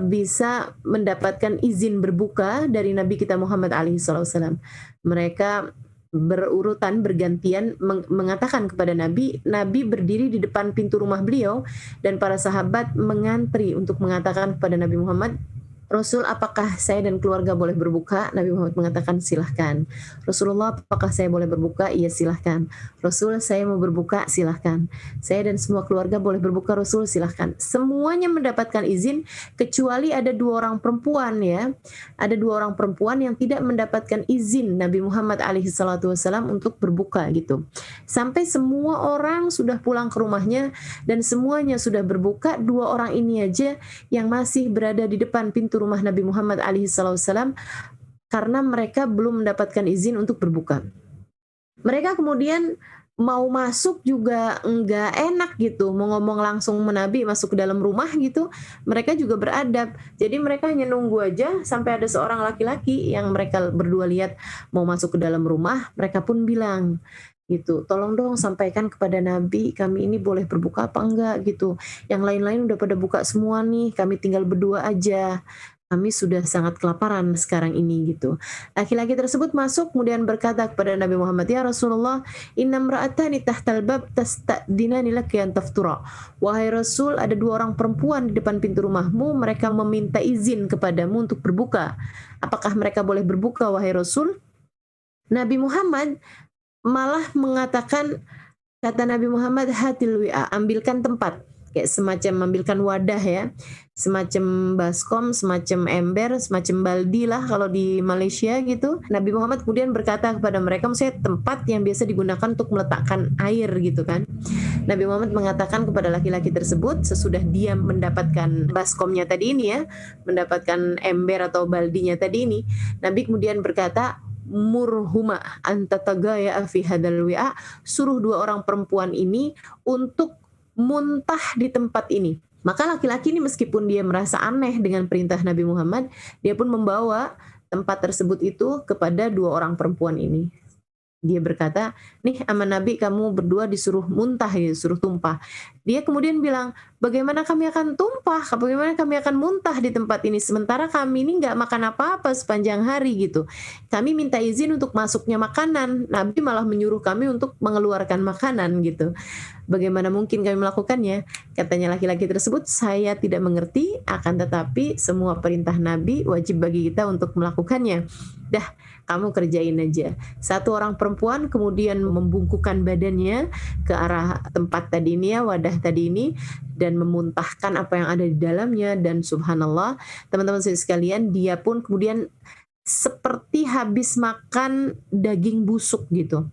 bisa mendapatkan izin berbuka dari Nabi kita Muhammad alaihissalam. Mereka berurutan bergantian mengatakan kepada Nabi, Nabi berdiri di depan pintu rumah beliau dan para sahabat mengantri untuk mengatakan kepada Nabi Muhammad, Rasul, apakah saya dan keluarga boleh berbuka? Nabi Muhammad mengatakan silahkan. Rasulullah, apakah saya boleh berbuka? Iya silahkan. Rasul, saya mau berbuka, silahkan. Saya dan semua keluarga boleh berbuka, Rasul, silahkan. Semuanya mendapatkan izin kecuali ada 2 orang perempuan ya. Ada 2 orang perempuan yang tidak mendapatkan izin Nabi Muhammad alaihissalam untuk berbuka gitu. Sampai semua orang sudah pulang ke rumahnya dan semuanya sudah berbuka, 2 orang ini aja yang masih berada di depan pintu rumah Nabi Muhammad alaihissalam karena mereka belum mendapatkan izin untuk berbuka. Mereka kemudian mau masuk juga enggak enak gitu, mau ngomong langsung Nabi masuk ke dalam rumah gitu, mereka juga beradab. Jadi mereka hanya nunggu aja sampai ada seorang laki-laki yang mereka berdua lihat mau masuk ke dalam rumah, mereka pun bilang gitu, tolong dong sampaikan kepada Nabi kami ini boleh berbuka apa enggak gitu. Yang lain-lain udah pada buka semua nih, kami tinggal berdua aja. Kami sudah sangat kelaparan sekarang ini gitu. Laki-laki tersebut masuk kemudian berkata kepada Nabi Muhammad, ya Rasulullah, inna mra'atani tahtal bab tasta'dinani laki an taftura. Wahai Rasul, ada 2 orang perempuan di depan pintu rumahmu, mereka meminta izin kepadamu untuk berbuka. Apakah mereka boleh berbuka wahai Rasul? Nabi Muhammad malah mengatakan, kata Nabi Muhammad, hatil wi'a, ambilkan tempat, kayak semacam ambilkan wadah ya, semacam baskom, semacam ember, semacam baldi lah kalau di Malaysia gitu. Nabi Muhammad kemudian berkata kepada mereka, maksudnya tempat yang biasa digunakan untuk meletakkan air gitu kan. Nabi Muhammad mengatakan kepada laki-laki tersebut sesudah dia mendapatkan baskomnya tadi ini ya, mendapatkan ember atau baldinya tadi ini, Nabi kemudian berkata, murhuma antatagaya fi hadal wi'a, suruh 2 orang perempuan ini untuk muntah di tempat ini. Maka laki-laki ini meskipun dia merasa aneh dengan perintah Nabi Muhammad, dia pun membawa tempat tersebut itu kepada 2 orang perempuan ini. Dia berkata, nih sama Nabi kamu berdua disuruh muntah, ya, disuruh tumpah. Dia kemudian bilang, bagaimana kami akan tumpah, bagaimana kami akan muntah di tempat ini, sementara kami ini nggak makan apa-apa sepanjang hari gitu. Kami minta izin untuk masuknya makanan, Nabi malah menyuruh kami untuk mengeluarkan makanan gitu. Bagaimana mungkin kami melakukannya? Katanya laki-laki tersebut, saya tidak mengerti, akan tetapi semua perintah Nabi wajib bagi kita untuk melakukannya. Dah, kamu kerjain aja. 1 orang perempuan kemudian membungkukkan badannya ke arah tempat tadi ini ya, wadah tadi ini, dan memuntahkan apa yang ada di dalamnya, dan subhanallah, teman-teman sekalian, dia pun kemudian seperti habis makan daging busuk gitu.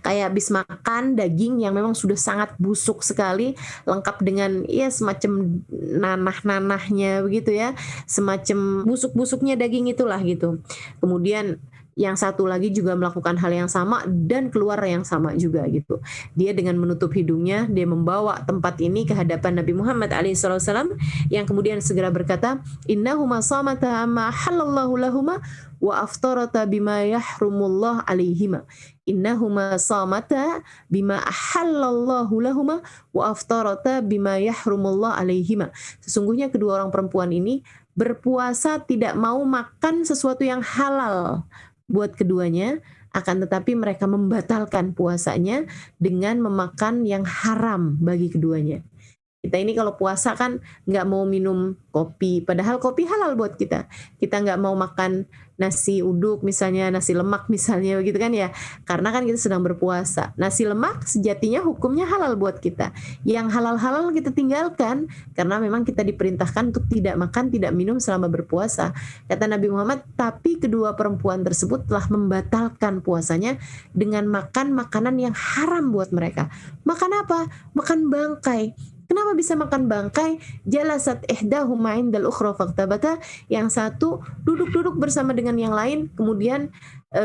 Kayak habis makan daging yang memang sudah sangat busuk sekali, lengkap dengan ya semacam nanah-nanahnya begitu ya, semacam busuk-busuknya daging itulah gitu. Kemudian yang satu lagi juga melakukan hal yang sama dan keluar yang sama juga gitu. Dia dengan menutup hidungnya, dia membawa tempat ini ke hadapan Nabi Muhammad alaihissalam yang kemudian segera berkata, innahuma samata ma halallahu lahuma wa aftarata bima yahrumullah alaihima. Innahuma samata bima ahallallahu lahuma wa aftarata bima yahrumullah alaihima. Sesungguhnya kedua orang perempuan ini berpuasa tidak mau makan sesuatu yang halal buat keduanya, akan tetapi mereka membatalkan puasanya dengan memakan yang haram bagi keduanya. Kita ini kalau puasa kan nggak mau minum kopi, padahal kopi halal buat kita. Kita nggak mau makan nasi uduk misalnya, nasi lemak misalnya begitu kan ya. Karena kan kita sedang berpuasa. Nasi lemak sejatinya hukumnya halal buat kita. Yang halal-halal kita tinggalkan karena memang kita diperintahkan untuk tidak makan, tidak minum selama berpuasa. Kata Nabi Muhammad, tapi kedua perempuan tersebut telah membatalkan puasanya dengan makan makanan yang haram buat mereka. Makan apa? Makan bangkai. Kenapa bisa makan bangkai? Jalasat ihdahuma indal ukhra faktabata. Yang satu duduk-duduk bersama dengan yang lain, kemudian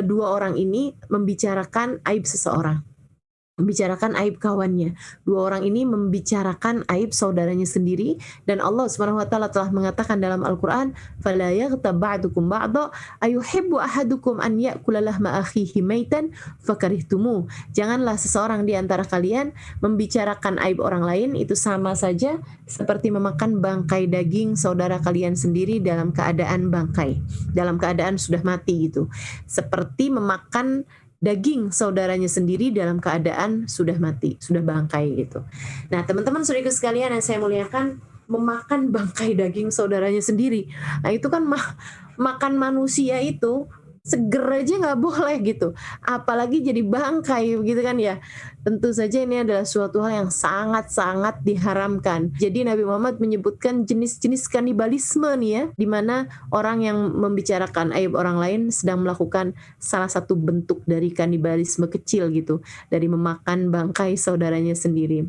dua orang ini membicarakan aib seseorang, membicarakan aib kawannya. Dua orang ini membicarakan aib saudaranya sendiri, dan Allah Subhanahu wa taala telah mengatakan dalam Al-Qur'an, "Fala yaghtab ba'dukum ba'dha ayuhibbu ahadukum an ya'kula lahma akhihi maitan fakarihtumu." Janganlah seseorang di antara kalian membicarakan aib orang lain, itu sama saja seperti memakan bangkai daging saudara kalian sendiri dalam keadaan bangkai, dalam keadaan sudah mati gitu. Seperti memakan daging saudaranya sendiri dalam keadaan sudah mati, sudah bangkai gitu. Nah, teman-teman saudaraku sekalian yang saya muliakan, memakan bangkai daging saudaranya sendiri. Nah, itu kan makan manusia itu seger aja nggak boleh gitu. Apalagi jadi bangkai gitu kan ya. Tentu saja ini adalah suatu hal yang sangat-sangat diharamkan. Jadi Nabi Muhammad menyebutkan jenis-jenis kanibalisme nih ya, di mana orang yang membicarakan aib orang lain sedang melakukan salah satu bentuk dari kanibalisme kecil gitu, dari memakan bangkai saudaranya sendiri.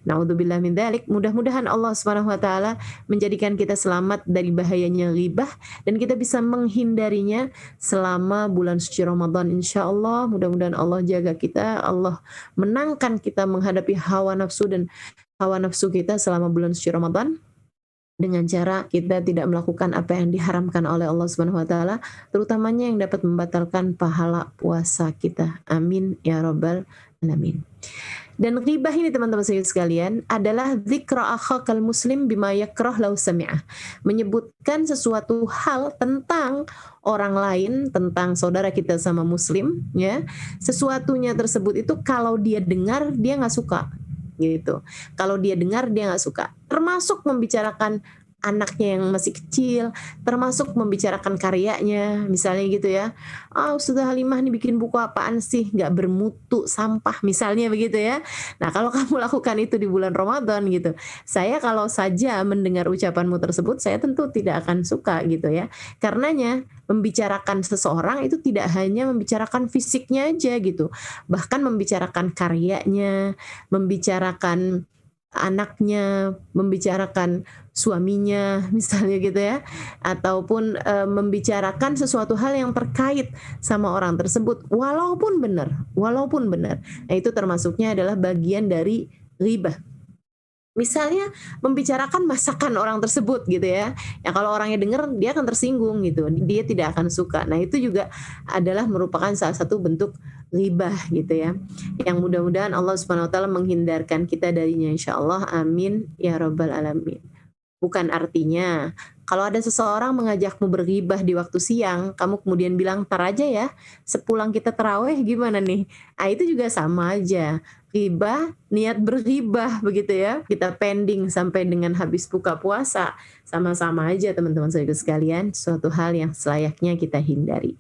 Naudzubillah min dzalik. Mudah-mudahan Allah Subhanahu wa taala menjadikan kita selamat dari bahayanya ghibah dan kita bisa menghindarinya selama bulan suci Ramadan insyaallah. Mudah-mudahan Allah jaga kita, Allah menangkan kita menghadapi hawa nafsu dan hawa nafsu kita selama bulan suci Ramadan dengan cara kita tidak melakukan apa yang diharamkan oleh Allah Subhanahu wa taala, terutamanya yang dapat membatalkan pahala puasa kita. Amin ya rabbal alamin. Dan ghibah ini teman-teman sekalian adalah dzikra akhakal muslim bima yakrah lau sami'ah. Menyebutkan sesuatu hal tentang orang lain, tentang saudara kita sama muslim ya. Sesuatunya tersebut itu kalau dia dengar dia nggak suka gitu. Kalau dia dengar dia nggak suka. Termasuk membicarakan anaknya yang masih kecil, termasuk membicarakan karyanya, misalnya gitu ya. Ustazah Halimah nih bikin buku apaan sih, nggak bermutu, sampah, misalnya begitu ya. Nah, kalau kamu lakukan itu di bulan Ramadan gitu, saya kalau saja mendengar ucapanmu tersebut, saya tentu tidak akan suka gitu ya. Karenanya, membicarakan seseorang itu tidak hanya membicarakan fisiknya aja gitu, bahkan membicarakan karyanya, membicarakan anaknya, membicarakan suaminya misalnya gitu ya, ataupun membicarakan sesuatu hal yang terkait sama orang tersebut walaupun benar. Nah, itu termasuknya adalah bagian dari ghibah. Misalnya membicarakan masakan orang tersebut gitu ya. Ya kalau orangnya dengar dia akan tersinggung gitu. Dia tidak akan suka. Nah, itu juga adalah merupakan salah satu bentuk ghibah gitu ya. Yang mudah-mudahan Allah Subhanahu wa taala menghindarkan kita darinya insyaallah. Amin ya rabbal alamin. Bukan artinya kalau ada seseorang mengajakmu berghibah di waktu siang, kamu kemudian bilang, "Tar aja ya, sepulang kita taraweh gimana nih?" Ah, itu juga sama aja. Ghibah, niat berghibah begitu ya. Kita pending sampai dengan habis buka puasa. Sama-sama aja teman-teman sekalian, suatu hal yang selayaknya kita hindari.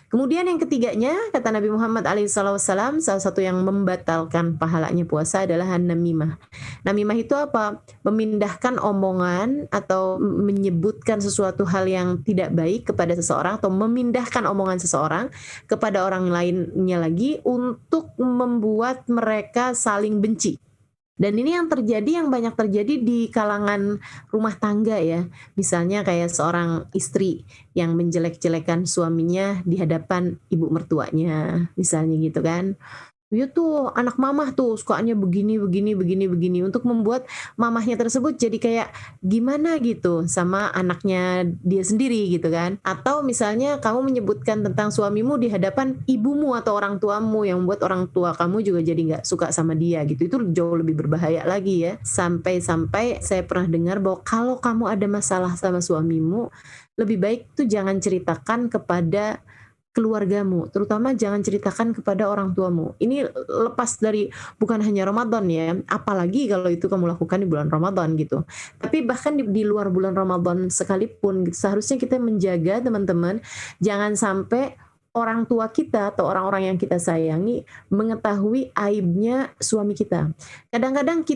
Kemudian yang ketiganya, kata Nabi Muhammad SAW, salah satu yang membatalkan pahalanya puasa adalah namimah. Namimah itu apa? Memindahkan omongan atau menyebutkan sesuatu hal yang tidak baik kepada seseorang atau memindahkan omongan seseorang kepada orang lainnya lagi untuk membuat mereka saling benci. Dan ini yang banyak terjadi di kalangan rumah tangga ya. Misalnya kayak seorang istri yang menjelek-jelekan suaminya di hadapan ibu mertuanya, misalnya gitu kan. Dia tuh anak mamah tuh sukaannya begini untuk membuat mamahnya tersebut jadi kayak gimana gitu sama anaknya dia sendiri gitu kan. Atau misalnya kamu menyebutkan tentang suamimu di hadapan ibumu atau orang tuamu yang membuat orang tua kamu juga jadi nggak suka sama dia gitu. Itu jauh lebih berbahaya lagi ya. Sampai-sampai saya pernah dengar bahwa kalau kamu ada masalah sama suamimu, lebih baik tuh jangan ceritakan kepada keluargamu, terutama jangan ceritakan kepada orang tuamu. Ini lepas dari bukan hanya Ramadan ya, apalagi kalau itu kamu lakukan di bulan Ramadan gitu. Tapi bahkan di luar bulan Ramadan sekalipun, gitu, seharusnya kita menjaga teman-teman, jangan sampai orang tua kita atau orang-orang yang kita sayangi mengetahui aibnya suami kita. Kadang-kadang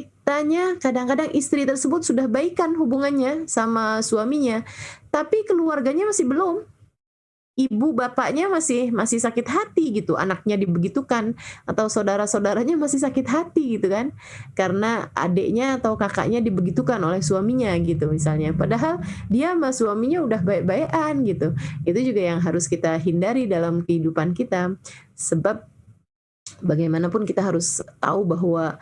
istri tersebut sudah baikan hubungannya sama suaminya, tapi keluarganya masih belum, ibu bapaknya masih masih sakit hati gitu, anaknya dibegitukan atau saudara-saudaranya masih sakit hati gitu kan, karena adiknya atau kakaknya dibegitukan oleh suaminya gitu misalnya, padahal dia sama suaminya udah baik-baikan gitu. Itu juga yang harus kita hindari dalam kehidupan kita, sebab bagaimanapun kita harus tahu bahwa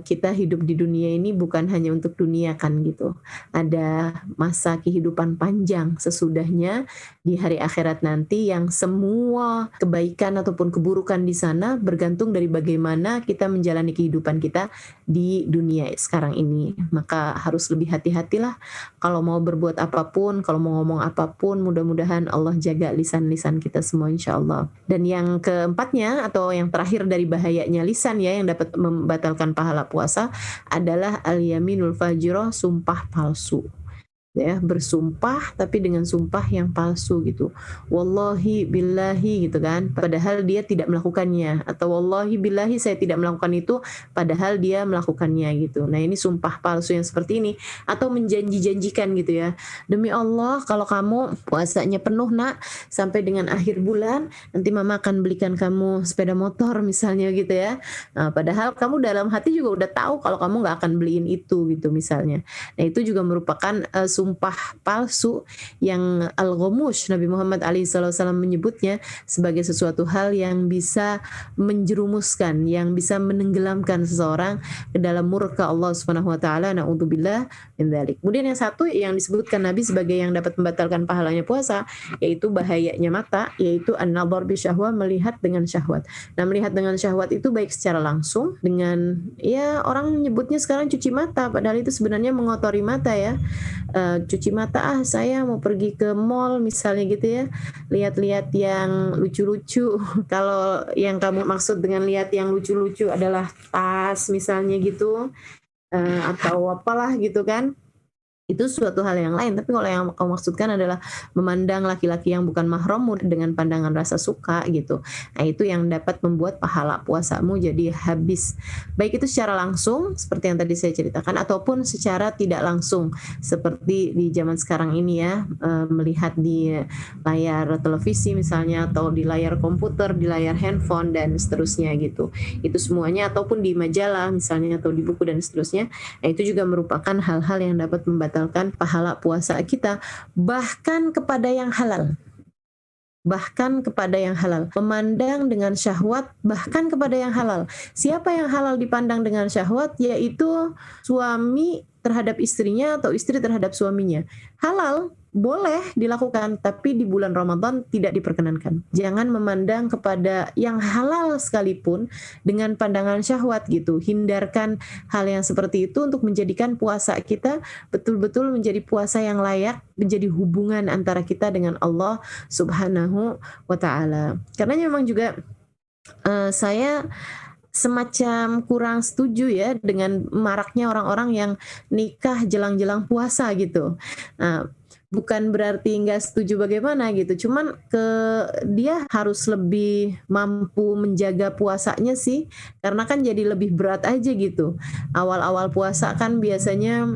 kita hidup di dunia ini bukan hanya untuk dunia kan gitu. Ada masa kehidupan panjang sesudahnya di hari akhirat nanti yang semua kebaikan ataupun keburukan di sana bergantung dari bagaimana kita menjalani kehidupan kita di dunia sekarang ini. Maka harus lebih hati-hatilah kalau mau berbuat apapun, kalau mau ngomong apapun, mudah-mudahan Allah jaga lisan-lisan kita semua insya Allah. Dan yang keempatnya atau yang terakhir dari bahayanya lisan ya yang dapat membatalkan pahala puasa adalah al-yaminul fajirah, sumpah palsu. Ya, bersumpah tapi dengan sumpah yang palsu gitu. Wallahi billahi gitu kan, padahal dia tidak melakukannya, atau wallahi billahi saya tidak melakukan itu padahal dia melakukannya gitu. Nah, ini sumpah palsu yang seperti ini, atau menjanji-janjikan gitu ya. Demi Allah kalau kamu puasanya penuh nak sampai dengan akhir bulan, nanti mama akan belikan kamu sepeda motor misalnya gitu ya. Nah, padahal kamu dalam hati juga udah tahu kalau kamu nggak akan beliin itu gitu misalnya. Nah, itu juga merupakan sumpah palsu yang al-ghamush, Nabi Muhammad SAW menyebutnya sebagai sesuatu hal yang bisa menjerumuskan, yang bisa menenggelamkan seseorang ke dalam murka Allah Subhanahu wa taala. Na'udzubillah min dzalik. Kemudian yang satu yang disebutkan Nabi sebagai yang dapat membatalkan pahalanya puasa, yaitu bahayanya mata, yaitu an-nadhar bi syahwah, melihat dengan syahwat. Nah, melihat dengan syahwat itu baik secara langsung dengan ya orang nyebutnya sekarang cuci mata, padahal itu sebenarnya mengotori mata ya. Cuci mata, saya mau pergi ke mall misalnya gitu ya, lihat-lihat yang lucu-lucu. Kalau yang kamu maksud dengan lihat yang lucu-lucu adalah tas misalnya gitu, atau apalah gitu kan, itu suatu hal yang lain. Tapi kalau yang kau maksudkan adalah memandang laki-laki yang bukan mahrammu dengan pandangan rasa suka gitu, nah itu yang dapat membuat pahala puasamu jadi habis, baik itu secara langsung seperti yang tadi saya ceritakan ataupun secara tidak langsung seperti di zaman sekarang ini ya, melihat di layar televisi misalnya, atau di layar komputer, di layar handphone dan seterusnya gitu. Itu semuanya, ataupun di majalah misalnya atau di buku dan seterusnya. Nah, itu juga merupakan hal-hal yang dapat membatalkan pahala puasa kita, bahkan kepada yang halal. Bahkan kepada yang halal, memandang dengan syahwat bahkan kepada yang halal. Siapa yang halal dipandang dengan syahwat? Yaitu suami terhadap istrinya atau istri terhadap suaminya. Halal boleh dilakukan, tapi di bulan Ramadan tidak diperkenankan. Jangan memandang kepada yang halal sekalipun dengan pandangan syahwat gitu. Hindarkan hal yang seperti itu untuk menjadikan puasa kita betul-betul menjadi puasa yang layak, menjadi hubungan antara kita dengan Allah Subhanahu wa taala. Karena memang juga saya semacam kurang setuju ya dengan maraknya orang-orang yang nikah jelang-jelang puasa gitu. Nah, bukan berarti nggak setuju bagaimana gitu, cuman dia harus lebih mampu menjaga puasanya sih, karena kan jadi lebih berat aja gitu. Awal-awal puasa kan biasanya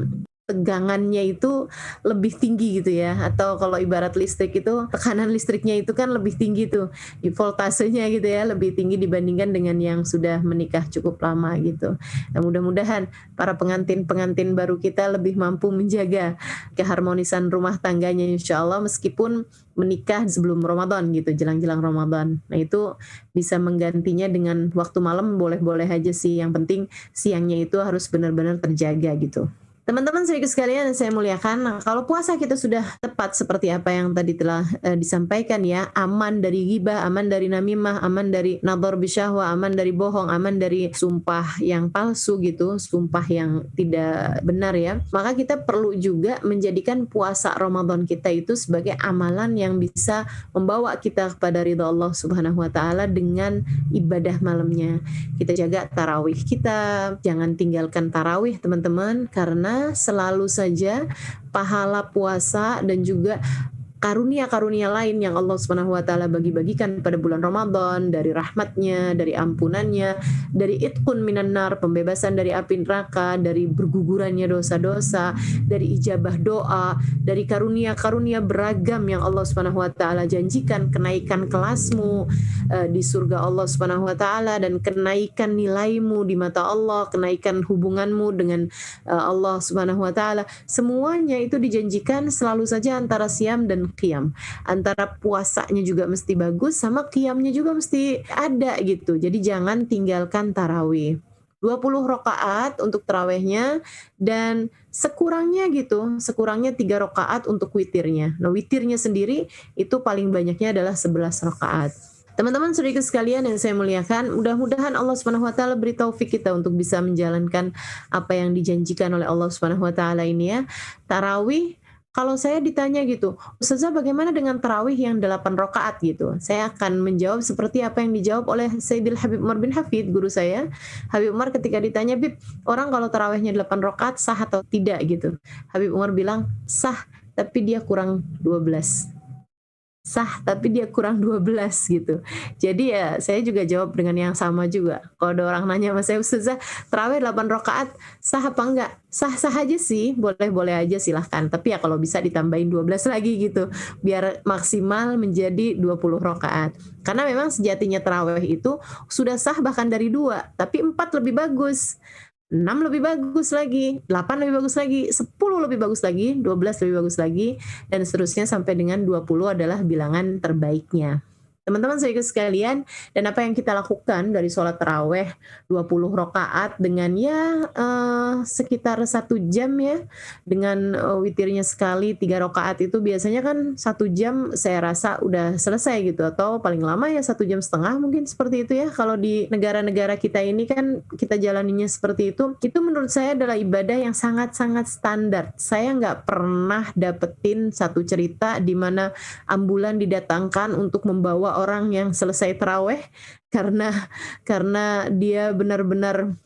tegangannya itu lebih tinggi gitu ya, atau kalau ibarat listrik itu tekanan listriknya itu kan lebih tinggi tuh, voltasenya gitu ya, lebih tinggi dibandingkan dengan yang sudah menikah cukup lama gitu. Nah, mudah-mudahan para pengantin-pengantin baru kita lebih mampu menjaga keharmonisan rumah tangganya insya Allah, meskipun menikah sebelum Ramadan gitu, jelang-jelang Ramadan. Nah, itu bisa menggantinya dengan waktu malam boleh-boleh aja sih, yang penting siangnya itu harus benar-benar terjaga gitu. Teman-teman sedikit sekalian yang saya muliakan, nah, kalau puasa kita sudah tepat seperti apa yang tadi telah disampaikan ya, aman dari ghibah, aman dari namimah, aman dari nadhar bisyahwah, aman dari bohong, aman dari sumpah yang palsu gitu, sumpah yang tidak benar ya. Maka kita perlu juga menjadikan puasa Ramadan kita itu sebagai amalan yang bisa membawa kita kepada ridha Allah Subhanahu wa taala dengan ibadah malamnya. Kita jaga tarawih kita, jangan tinggalkan tarawih teman-teman, karena selalu saja pahala puasa dan juga karunia-karunia lain yang Allah Subhanahu wa taala bagi-bagikan pada bulan Ramadan, dari rahmatnya, dari ampunannya, dari itqun minan nar, pembebasan dari api neraka, dari bergugurannya dosa-dosa, dari ijabah doa, dari karunia-karunia beragam yang Allah Subhanahu wa taala janjikan, kenaikan kelasmu di surga Allah Subhanahu wa taala, dan kenaikan nilaimu di mata Allah, kenaikan hubunganmu dengan Allah Subhanahu wa taala. Semuanya itu dijanjikan selalu saja antara siam dan qiyam. Antara puasanya juga mesti bagus, sama qiyamnya juga mesti ada gitu. Jadi jangan tinggalkan tarawih. 20 rakaat untuk tarawihnya, dan sekurangnya 3 rakaat untuk witirnya. Nah, witirnya sendiri itu paling banyaknya adalah 11 rakaat. Teman-teman sedikit sekalian yang saya muliakan, mudah-mudahan Allah Subhanahu wa taala beri taufik kita untuk bisa menjalankan apa yang dijanjikan oleh Allah Subhanahu wa taala ini ya. Tarawih, kalau saya ditanya gitu, Ustazah bagaimana dengan tarawih yang 8 rakaat gitu? Saya akan menjawab seperti apa yang dijawab oleh Sayyidil Habib Umar bin Hafid, guru saya. Habib Umar ketika ditanya, "Bib, orang kalau tarawihnya 8 rakaat sah atau tidak?" gitu. Habib Umar bilang, "Sah, tapi dia kurang 12." Sah, tapi dia kurang 12 gitu. Jadi ya saya juga jawab dengan yang sama juga. Kalau ada orang nanya sama saya, Ustazah, tarawih 8 rakaat sah apa enggak? Sah-sah aja sih, boleh-boleh aja silahkan. Tapi ya kalau bisa ditambahin 12 lagi gitu, biar maksimal menjadi 20 rakaat. Karena memang sejatinya tarawih itu sudah sah bahkan dari 2, tapi 4 lebih bagus. 6 lebih bagus lagi, 8 lebih bagus lagi, 10 lebih bagus lagi, 12 lebih bagus lagi, dan seterusnya sampai dengan 20 adalah bilangan terbaiknya. Teman-teman sedikit sekalian, dan apa yang kita lakukan dari sholat taraweh 20 rakaat dengan ya sekitar 1 jam ya, dengan witirnya sekali 3 rakaat itu biasanya kan 1 jam saya rasa udah selesai gitu, atau paling lama ya 1,5 jam mungkin seperti itu ya. Kalau di negara-negara kita ini kan kita jalaninya seperti itu menurut saya adalah ibadah yang sangat-sangat standar. Saya nggak pernah dapetin satu cerita di mana ambulan didatangkan untuk membawa orang yang selesai taraweh karena dia benar-benar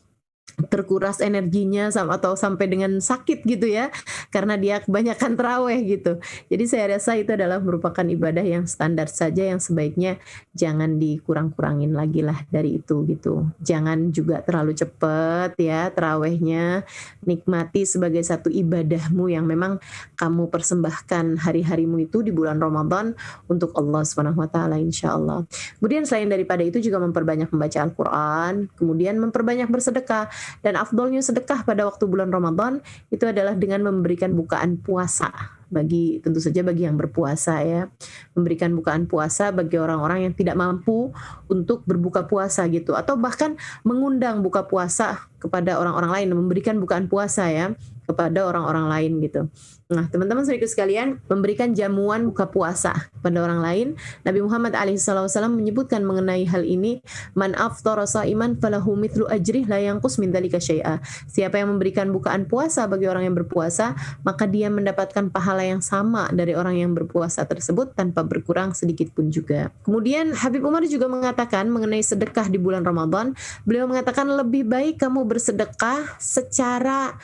terkuras energinya atau sampai dengan sakit gitu ya, karena dia kebanyakan taraweh gitu. Jadi saya rasa itu adalah merupakan ibadah yang standar saja, yang sebaiknya jangan dikurang-kurangin lagi lah dari itu gitu. Jangan juga terlalu cepat ya tarawehnya, nikmati sebagai satu ibadahmu yang memang kamu persembahkan hari-harimu itu di bulan Ramadan untuk Allah Subhanahu wa taala insyaallah. Kemudian selain daripada itu juga memperbanyak membaca Al-Qur'an, kemudian memperbanyak bersedekah. Dan afdolnya sedekah pada waktu bulan Ramadan itu adalah dengan memberikan bukaan puasa, tentu saja bagi yang berpuasa ya, memberikan bukaan puasa bagi orang-orang yang tidak mampu untuk berbuka puasa gitu, atau bahkan mengundang buka puasa kepada orang-orang lain, memberikan bukaan puasa ya kepada orang-orang lain gitu. Nah, teman-teman sedikit sekalian, memberikan jamuan buka puasa kepada orang lain. Nabi Muhammad SAW menyebutkan mengenai hal ini, man aftara sha'iman falahu mithlu ajrih la yanqus min dzalika syai'a. Siapa yang memberikan bukaan puasa bagi orang yang berpuasa, maka dia mendapatkan pahala yang sama dari orang yang berpuasa tersebut tanpa berkurang sedikit pun juga. Kemudian Habib Umar juga mengatakan mengenai sedekah di bulan Ramadan, beliau mengatakan lebih baik kamu bersedekah secara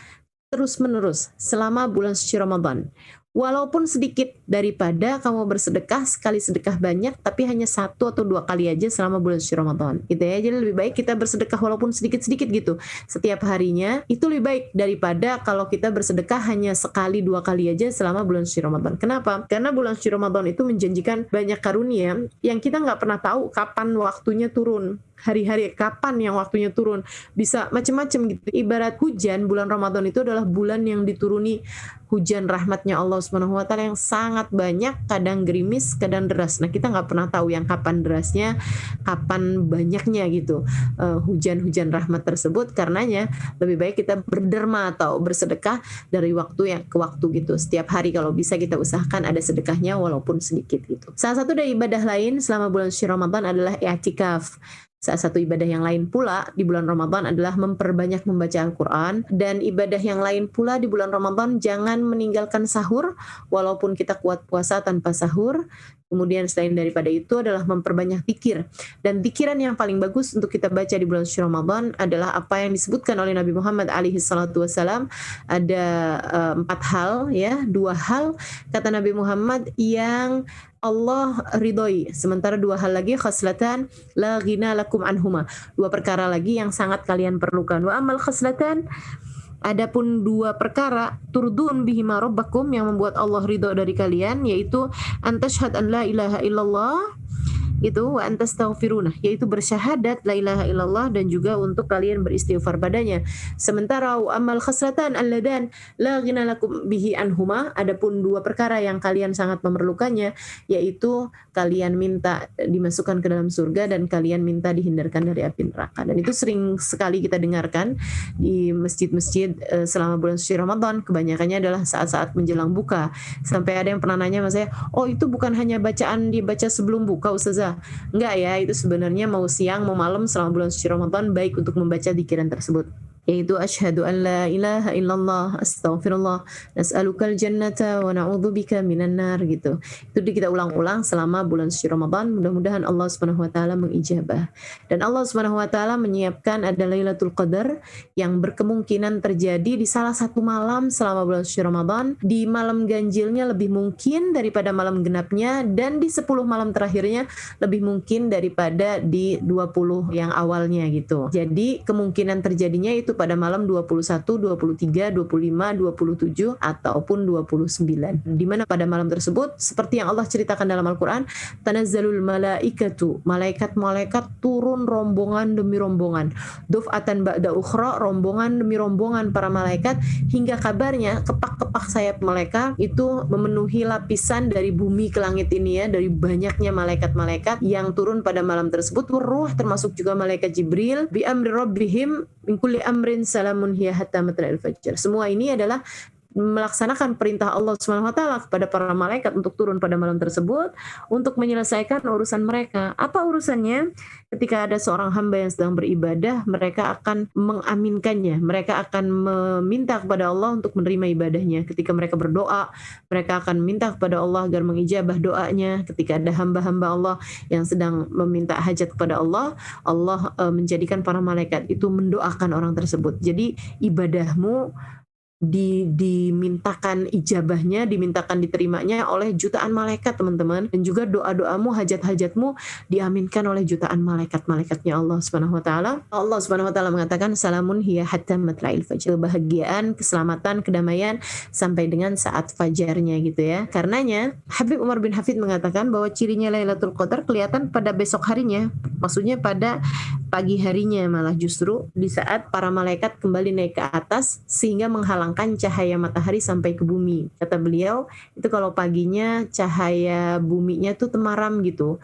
terus-menerus selama bulan suci Ramadan. Walaupun sedikit, daripada kamu bersedekah sekali sedekah banyak tapi hanya 1 atau 2 kali aja selama bulan suci Ramadan. Gitu ya. Jadi lebih baik kita bersedekah walaupun sedikit-sedikit gitu setiap harinya. Itu lebih baik daripada kalau kita bersedekah hanya sekali 2 kali aja selama bulan suci Ramadan. Kenapa? Karena bulan suci Ramadan itu menjanjikan banyak karunia yang kita nggak pernah tahu kapan waktunya turun. Hari-hari kapan yang waktunya turun, bisa macam-macam gitu. Ibarat hujan, bulan Ramadan itu adalah bulan yang dituruni hujan rahmatnya Allah Subhanahu wa taala yang sangat banyak, kadang gerimis, kadang deras. Nah, kita nggak pernah tahu yang kapan derasnya, kapan banyaknya gitu. Hujan-hujan rahmat tersebut, karenanya lebih baik kita berderma atau bersedekah dari waktu yang ke waktu gitu. Setiap hari kalau bisa kita usahakan ada sedekahnya walaupun sedikit gitu. Salah satu dari ibadah lain selama bulan suci Ramadan adalah i'tikaf. Salah satu ibadah yang lain pula di bulan Ramadan adalah memperbanyak membaca Al-Quran. Dan ibadah yang lain pula di bulan Ramadan, jangan meninggalkan sahur walaupun kita kuat puasa tanpa sahur. Kemudian selain daripada itu adalah memperbanyak zikir. Dan zikiran yang paling bagus untuk kita baca di bulan suci Ramadan adalah apa yang disebutkan oleh Nabi Muhammad alaihi salatu wassalam. Ada 4 hal ya, 2 hal kata Nabi Muhammad yang Allah ridhoi. Sementara 2 hal lagi, khaslatan la ghina lakum anhuma. 2 perkara lagi yang sangat kalian perlukan. Wa amal khaslatan, adapun 2 perkara turdun bihima rabbakum yang membuat Allah ridho dari kalian, yaitu antashhad an la ilaha illallah, itu wa antastaghfiruna, yaitu bersyahadat la ilaha illallah dan juga untuk kalian beristighfar padanya. Sementara amal khaslatan alladan la ghina lakum bihi anhuma, adapun 2 perkara yang kalian sangat memerlukannya, yaitu kalian minta dimasukkan ke dalam surga dan kalian minta dihindarkan dari api neraka. Dan itu sering sekali kita dengarkan di masjid-masjid selama bulan suci Ramadan. Kebanyakannya adalah saat-saat menjelang buka. Sampai ada yang pernah nanya sama saya, "Oh, itu bukan hanya bacaan dibaca sebelum buka, Ustazah?" Enggak ya, itu sebenarnya mau siang mau malam selama bulan suci Ramadan baik untuk membaca dzikiran tersebut, yaitu asyhadu an la ilaha illallah, astaghfirullah, nas'alukal jannata wa na'udzubika minan nar gitu. Itu kita ulang-ulang selama bulan suci Ramadan. Mudah-mudahan Allah Subhanahu wa taala mengijabah. Dan Allah Subhanahu wa taala menyiapkan ada Lailatul Qadar yang berkemungkinan terjadi di salah satu malam selama bulan suci Ramadan. Di malam ganjilnya lebih mungkin daripada malam genapnya, dan di 10 malam terakhirnya lebih mungkin daripada di 20 yang awalnya gitu. Jadi kemungkinan terjadinya itu pada malam 21, 23, 25, 27 ataupun 29. Di mana pada malam tersebut seperti yang Allah ceritakan dalam Al-Qur'an, tanazzalul malaikatu, malaikat-malaikat turun rombongan demi rombongan. Duf'atan ba'da ukhra, rombongan demi rombongan para malaikat, hingga kabarnya kepak-kepak sayap mereka itu memenuhi lapisan dari bumi ke langit ini ya, dari banyaknya malaikat-malaikat yang turun pada malam tersebut. Ruh termasuk juga malaikat Jibril, bi amri rabbihim min kulli amrin salamun hiya hatta matla'il fajr. Semua ini adalah melaksanakan perintah Allah Subhanahu wa taala kepada para malaikat untuk turun pada malam tersebut untuk menyelesaikan urusan mereka. Apa urusannya? Ketika ada seorang hamba yang sedang beribadah, mereka akan mengaminkannya. Mereka akan meminta kepada Allah untuk menerima ibadahnya. Ketika mereka berdoa, mereka akan minta kepada Allah agar mengijabah doanya. Ketika ada hamba-hamba Allah yang sedang meminta hajat kepada Allah, Allah menjadikan para malaikat itu mendoakan orang tersebut. Jadi ibadahmu dimintakan ijabahnya, dimintakan diterimanya oleh jutaan malaikat, teman-teman. Dan juga doa-doamu, hajat-hajatmu diaminkan oleh jutaan malaikat-malaikatnya Allah Subhanahu wa taala. Allah Subhanahu wa taala mengatakan salamun hiya hatta matla'il fajr. Kebahagiaan, keselamatan, kedamaian sampai dengan saat fajarnya gitu ya. Karenanya Habib Umar bin Hafid mengatakan bahwa cirinya Lailatul Qadar kelihatan pada besok harinya. Maksudnya pada pagi harinya, malah justru di saat para malaikat kembali naik ke atas sehingga menghalangkan cahaya matahari sampai ke bumi. Kata beliau, itu kalau paginya cahaya buminya tuh temaram gitu.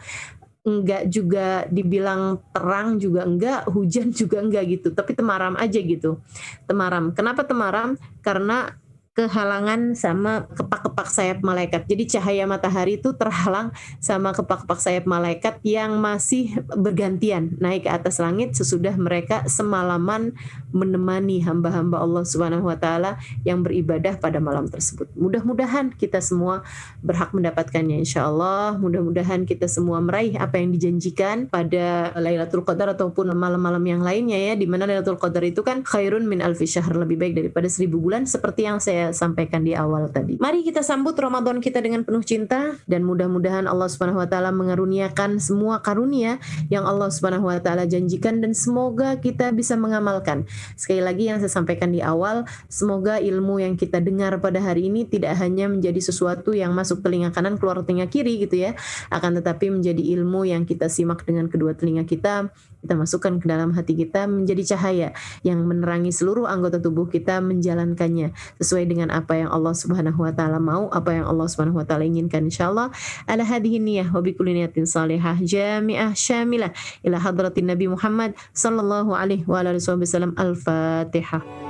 Enggak juga dibilang terang juga enggak, hujan juga enggak gitu, tapi temaram aja gitu. Temaram. Kenapa temaram? Karena kehalangan sama kepak-kepak sayap malaikat. Jadi cahaya matahari itu terhalang sama kepak-kepak sayap malaikat yang masih bergantian naik ke atas langit sesudah mereka semalaman menemani hamba-hamba Allah Subhanahu wa taala yang beribadah pada malam tersebut. Mudah-mudahan kita semua berhak mendapatkannya insyaallah. Mudah-mudahan kita semua meraih apa yang dijanjikan pada Lailatul Qadar ataupun malam-malam yang lainnya ya, di mana Lailatul Qadar itu kan khairun min alfi syahr, lebih baik daripada 1000 bulan seperti yang saya sampaikan di awal tadi. Mari kita sambut Ramadan kita dengan penuh cinta, dan mudah-mudahan Allah Subhanahu wa taala mengaruniakan semua karunia yang Allah Subhanahu wa taala janjikan, dan semoga kita bisa mengamalkan. Sekali lagi yang saya sampaikan di awal, semoga ilmu yang kita dengar pada hari ini tidak hanya menjadi sesuatu yang masuk telinga kanan keluar telinga kiri gitu ya, akan tetapi menjadi ilmu yang kita simak dengan kedua telinga kita masukkan ke dalam hati kita, menjadi cahaya yang menerangi seluruh anggota tubuh kita menjalankannya sesuai dengan apa yang Allah Subhanahu wa taala mau, apa yang Allah Subhanahu wa taala inginkan insyaallah. Ala hadhihi niyyah wa bi kulli niyatin salihah jami'ah syamilah ila hadratin Nabi Muhammad sallallahu alaihi wa alihi wasallam. Al-Fatihah.